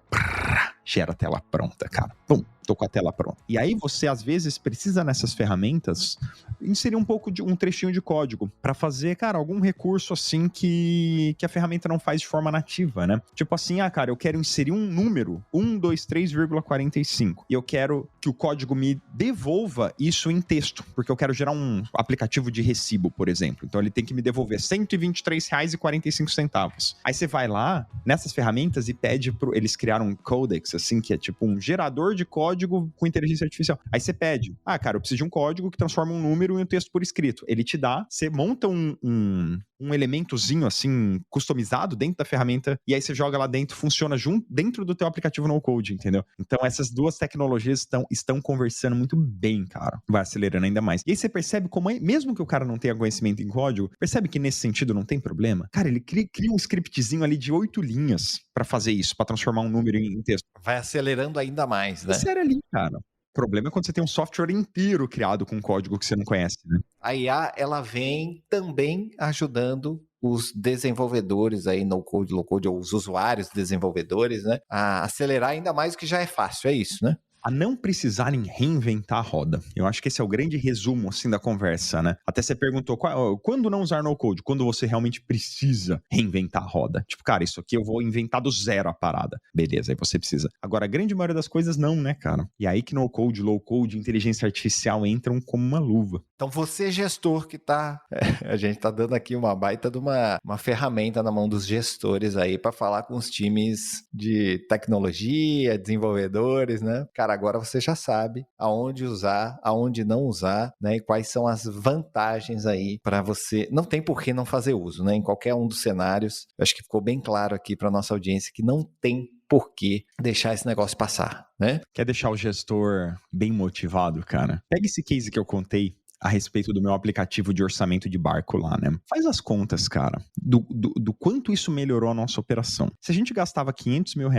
Gera a tela pronta, cara. Pum, tô com a tela pronta. E aí você, às vezes, precisa nessas ferramentas inserir um pouco de um trechinho de código para fazer, cara, algum recurso assim que a ferramenta não faz de forma nativa, né? Tipo assim, cara, eu quero inserir um número, 123,45, e eu quero que o código me devolva isso em texto, porque eu quero gerar um aplicativo de recibo, por exemplo. Então ele tem que me devolver R$123,45. Aí você vai lá nessas ferramentas e pede eles criaram um codex, assim, que é tipo um gerador de código com inteligência artificial. Aí você pede, cara, eu preciso de um código que transforma um número em um texto por escrito. Ele te dá, você monta um elementozinho, assim, customizado dentro da ferramenta, e aí você joga lá dentro, funciona dentro do teu aplicativo no-code, entendeu? Então essas duas tecnologias estão conversando muito bem, cara. Vai acelerando ainda mais. E aí você percebe como, mesmo que o cara não tenha conhecimento em código, percebe que nesse sentido não tem problema? Cara, ele cria um scriptzinho ali de 8 linhas para fazer isso, para transformar um número em texto. Vai acelerando ainda mais, né? Sério ali, cara. O problema é quando você tem um software inteiro criado com código que você não conhece, né? A IA, ela vem também ajudando os desenvolvedores aí, no-code, low-code, ou os usuários desenvolvedores, né? A acelerar ainda mais o que já é fácil, é isso, né? A não precisarem reinventar a roda. Eu acho que esse é o grande resumo, assim, da conversa, né? Até você perguntou, quando não usar no-code? Quando você realmente precisa reinventar a roda. Tipo, cara, isso aqui eu vou inventar do zero a parada. Beleza, aí você precisa. Agora, a grande maioria das coisas não, né, cara? E aí que no-code, low-code, inteligência artificial entram como uma luva. Então, você, gestor, que tá... a gente tá dando aqui uma baita de uma ferramenta na mão dos gestores aí para falar com os times de tecnologia, desenvolvedores, né? Cara, agora você já sabe aonde usar, aonde não usar, né? E quais são as vantagens aí para você. Não tem por que não fazer uso, né? Em qualquer um dos cenários. Eu acho que ficou bem claro aqui para nossa audiência que não tem por que deixar esse negócio passar, né? Quer deixar o gestor bem motivado, cara? Pega esse case que eu contei a respeito do meu aplicativo de orçamento de barco lá, né? Faz as contas, cara, do quanto isso melhorou a nossa operação. Se a gente gastava R$500 mil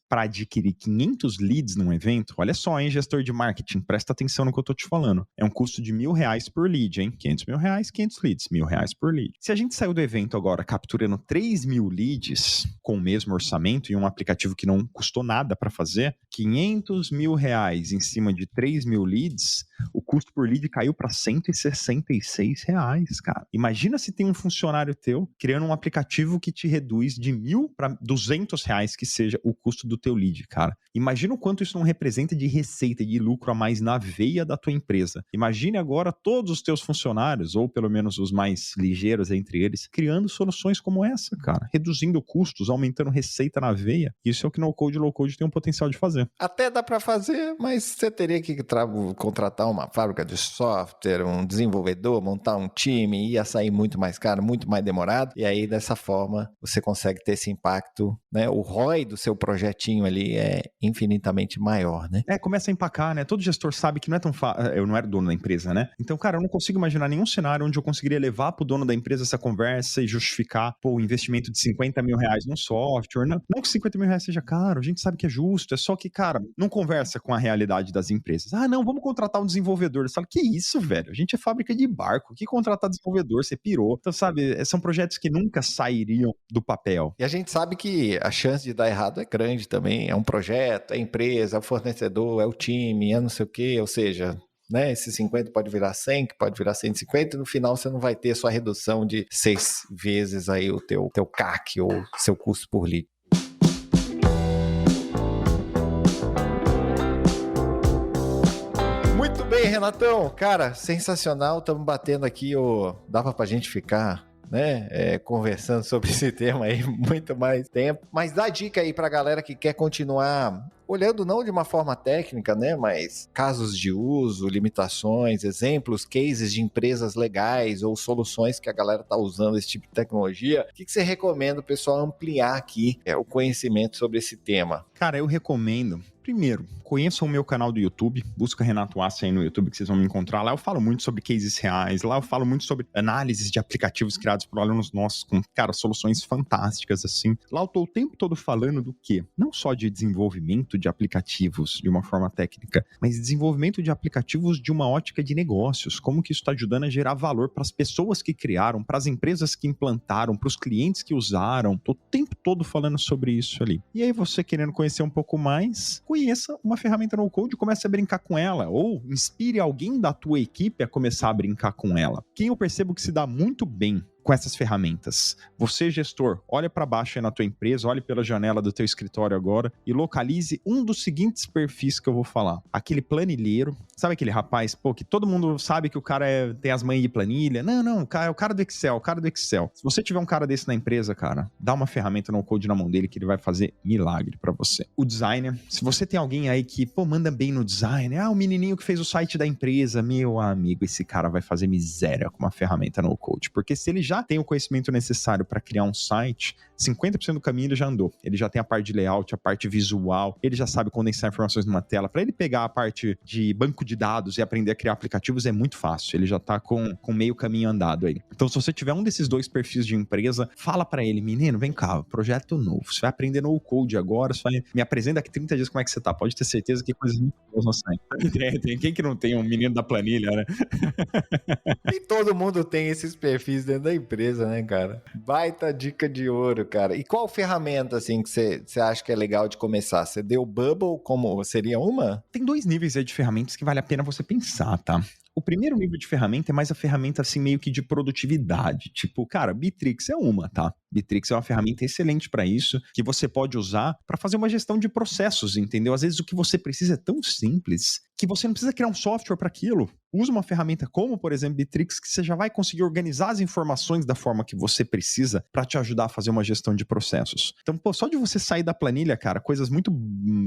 para adquirir 500 leads num evento, olha só, hein, gestor de marketing, presta atenção no que eu tô te falando. É um custo de R$1.000 por lead, hein? 500 mil reais, 500 leads, R$1.000 por lead. Se a gente saiu do evento agora capturando 3 mil leads com o mesmo orçamento e um aplicativo que não custou nada para fazer, R$500 mil em cima de 3 mil leads, o custo por lead caiu para R$166, cara. Imagina se tem um funcionário teu criando um aplicativo que te reduz de R$1.000 para R$200 que seja o custo do teu lead, cara. Imagina o quanto isso não representa de receita e de lucro a mais na veia da tua empresa. Imagine agora todos os teus funcionários, ou pelo menos os mais ligeiros entre eles, criando soluções como essa, cara. Reduzindo custos, aumentando receita na veia. Isso é o que no-code e low-code tem um potencial de fazer. Até dá para fazer, mas você teria que contratar uma fábrica de software, um desenvolvedor, montar um time, ia sair muito mais caro, muito mais demorado, e aí dessa forma você consegue ter esse impacto, né? O ROI do seu projetinho ali é infinitamente maior, né? Começa a empacar, né? Todo gestor sabe que não é tão fácil. Eu não era dono da empresa, né? Então, cara, eu não consigo imaginar nenhum cenário onde eu conseguiria levar pro dono da empresa essa conversa e justificar, o investimento de R$50 mil num software. Não que R$50 mil seja caro, a gente sabe que é justo, é só que, cara, não conversa com a realidade das empresas. Não, vamos contratar um desenvolvedor. Você fala, que isso, velho? velho. A gente é fábrica de barco. Que contratar desenvolvedor? Você pirou. Então, sabe, são projetos que nunca sairiam do papel. E a gente sabe que a chance de dar errado é grande também. É um projeto, é a empresa, é o fornecedor, é o time, é não sei o quê. Ou seja, né, esse 50 pode virar 100, que pode virar 150, e no final você não vai ter sua redução de 6 vezes aí o teu CAC, ou seu custo por lead. Muito bem, Renatão. Cara, sensacional. Estamos batendo aqui, dava pra gente ficar, né, conversando sobre esse tema aí muito mais tempo. Mas dá dica aí pra galera que quer continuar olhando não de uma forma técnica, né, mas casos de uso, limitações, exemplos, cases de empresas legais ou soluções que a galera tá usando esse tipo de tecnologia. O que você recomenda o pessoal ampliar aqui o conhecimento sobre esse tema? Cara, eu recomendo, primeiro, conheçam o meu canal do YouTube, busca Renato Assi aí no YouTube que vocês vão me encontrar. Lá eu falo muito sobre cases reais, lá eu falo muito sobre análises de aplicativos criados por alunos nossos com, cara, soluções fantásticas, assim. Lá eu tô o tempo todo falando do quê? Não só de desenvolvimento de aplicativos de uma forma técnica, mas desenvolvimento de aplicativos de uma ótica de negócios, como que isso está ajudando a gerar valor para as pessoas que criaram, para as empresas que implantaram, para os clientes que usaram. Tô o tempo todo falando sobre isso ali. E aí você querendo conhecer um pouco mais, conheça uma ferramenta no code e comece a brincar com ela, ou inspire alguém da tua equipe a começar a brincar com ela. Quem eu percebo que se dá muito bem com essas ferramentas. Você, gestor, olha para baixo aí na tua empresa, olhe pela janela do teu escritório agora e localize um dos seguintes perfis que eu vou falar. Aquele planilheiro, sabe aquele rapaz, que todo mundo sabe que o cara tem as manhas de planilha? Não, o cara do Excel, Se você tiver um cara desse na empresa, cara, dá uma ferramenta no code na mão dele que ele vai fazer milagre para você. O designer, se você tem alguém aí que, manda bem no design, o menininho que fez o site da empresa, meu amigo, esse cara vai fazer miséria com uma ferramenta no code, porque se ele já tem o conhecimento necessário para criar um site, 50% do caminho ele já andou. Ele já tem a parte de layout, a parte visual, ele já sabe condensar informações numa tela. Para ele pegar a parte de banco de dados e aprender a criar aplicativos é muito fácil. Ele já tá com meio caminho andado aí. Então, se você tiver um desses dois perfis de empresa, fala para ele, menino, vem cá, projeto novo. Você vai aprender no code agora, você vai me apresenta daqui 30 dias como é que você tá. Pode ter certeza que coisas muito boas vão sair. Tem quem que não tem um menino da planilha, né? E todo mundo tem esses perfis dentro da empresa, né, cara? Baita dica de ouro, cara. E qual ferramenta, assim, que você acha que é legal de começar? Você deu Bubble como seria uma? Tem 2 níveis aí de ferramentas que vale a pena você pensar, tá? O primeiro nível de ferramenta é mais a ferramenta, assim, meio que de produtividade. Tipo, cara, Bitrix é uma, tá? Bitrix é uma ferramenta excelente para isso, que você pode usar para fazer uma gestão de processos, entendeu? Às vezes o que você precisa é tão simples que você não precisa criar um software para aquilo. Usa uma ferramenta como, por exemplo, Bitrix, que você já vai conseguir organizar as informações da forma que você precisa para te ajudar a fazer uma gestão de processos. Então, só de você sair da planilha, cara, coisas muito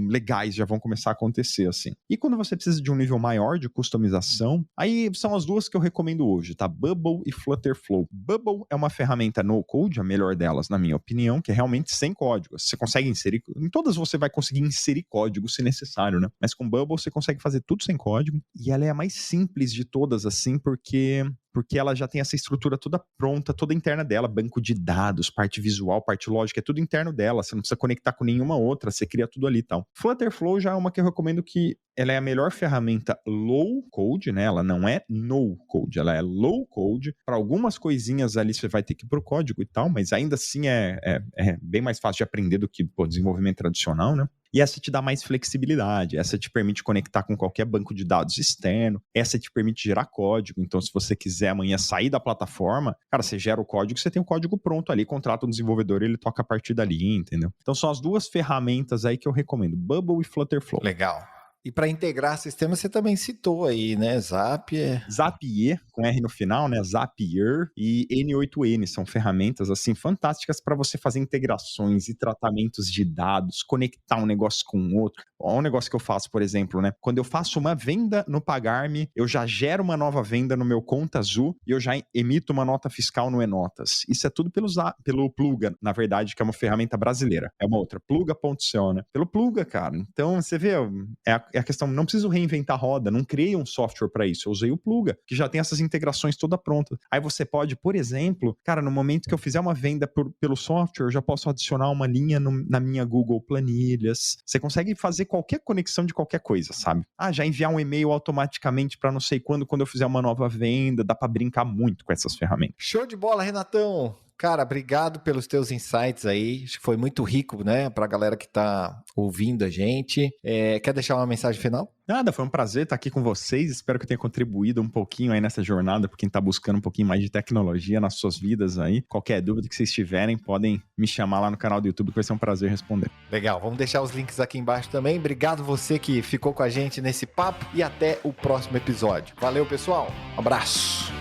legais já vão começar a acontecer, assim. E quando você precisa de um nível maior de customização, aí são as duas que eu recomendo hoje, tá? Bubble e Flutterflow. Bubble é uma ferramenta no-code, a melhor delas, na minha opinião, que é realmente sem código. Você consegue inserir... Em todas você vai conseguir inserir código se necessário, né? Mas com Bubble você consegue fazer tudo sem código. E ela é a mais simples de todas, assim, porque ela já tem essa estrutura toda pronta, toda interna dela, banco de dados, parte visual, parte lógica, é tudo interno dela, você não precisa conectar com nenhuma outra, você cria tudo ali e tal. Flutterflow já é uma que eu recomendo que ela é a melhor ferramenta low code, né? Ela não é no code, ela é low code. Para algumas coisinhas ali você vai ter que ir pro código e tal, mas ainda assim é bem mais fácil de aprender do que desenvolvimento tradicional, né? E essa te dá mais flexibilidade, essa te permite conectar com qualquer banco de dados externo, essa te permite gerar código. Então, se você quiser amanhã sair da plataforma, cara, você gera o código, você tem o código pronto ali, contrata um desenvolvedor e ele toca a partir dali, entendeu? Então, são as duas ferramentas aí que eu recomendo, Bubble e Flutterflow. Legal. E para integrar sistemas, você também citou aí, né? Zapier, com R no final, né? Zapier e N8N são ferramentas, assim, fantásticas para você fazer integrações e tratamentos de dados, conectar um negócio com o outro. Um negócio que eu faço, por exemplo, né? Quando eu faço uma venda no Pagar.me, eu já gero uma nova venda no meu Conta Azul e eu já emito uma nota fiscal no Enotas. Isso é tudo pelo Pluga, na verdade, que é uma ferramenta brasileira. É uma outra, pluga.co, né? Pelo Pluga, cara. Então, você vê, é a questão, não preciso reinventar a roda, não criei um software para isso, eu usei o Pluga, que já tem essas integrações toda pronta. Aí você pode, por exemplo, cara, no momento que eu fizer uma venda pelo software, eu já posso adicionar uma linha na minha Google Planilhas. Você consegue fazer qualquer conexão de qualquer coisa, sabe? Já enviar um e-mail automaticamente para não sei quando eu fizer uma nova venda, dá para brincar muito com essas ferramentas. Show de bola, Renatão! Cara, obrigado pelos teus insights aí. Acho que foi muito rico, né? Pra galera que tá ouvindo a gente. Quer deixar uma mensagem final? Nada, foi um prazer estar aqui com vocês. Espero que eu tenha contribuído um pouquinho aí nessa jornada, para quem tá buscando um pouquinho mais de tecnologia nas suas vidas aí. Qualquer dúvida que vocês tiverem, podem me chamar lá no canal do YouTube, que vai ser um prazer responder. Legal, vamos deixar os links aqui embaixo também. Obrigado você que ficou com a gente nesse papo e até o próximo episódio. Valeu, pessoal. Um abraço.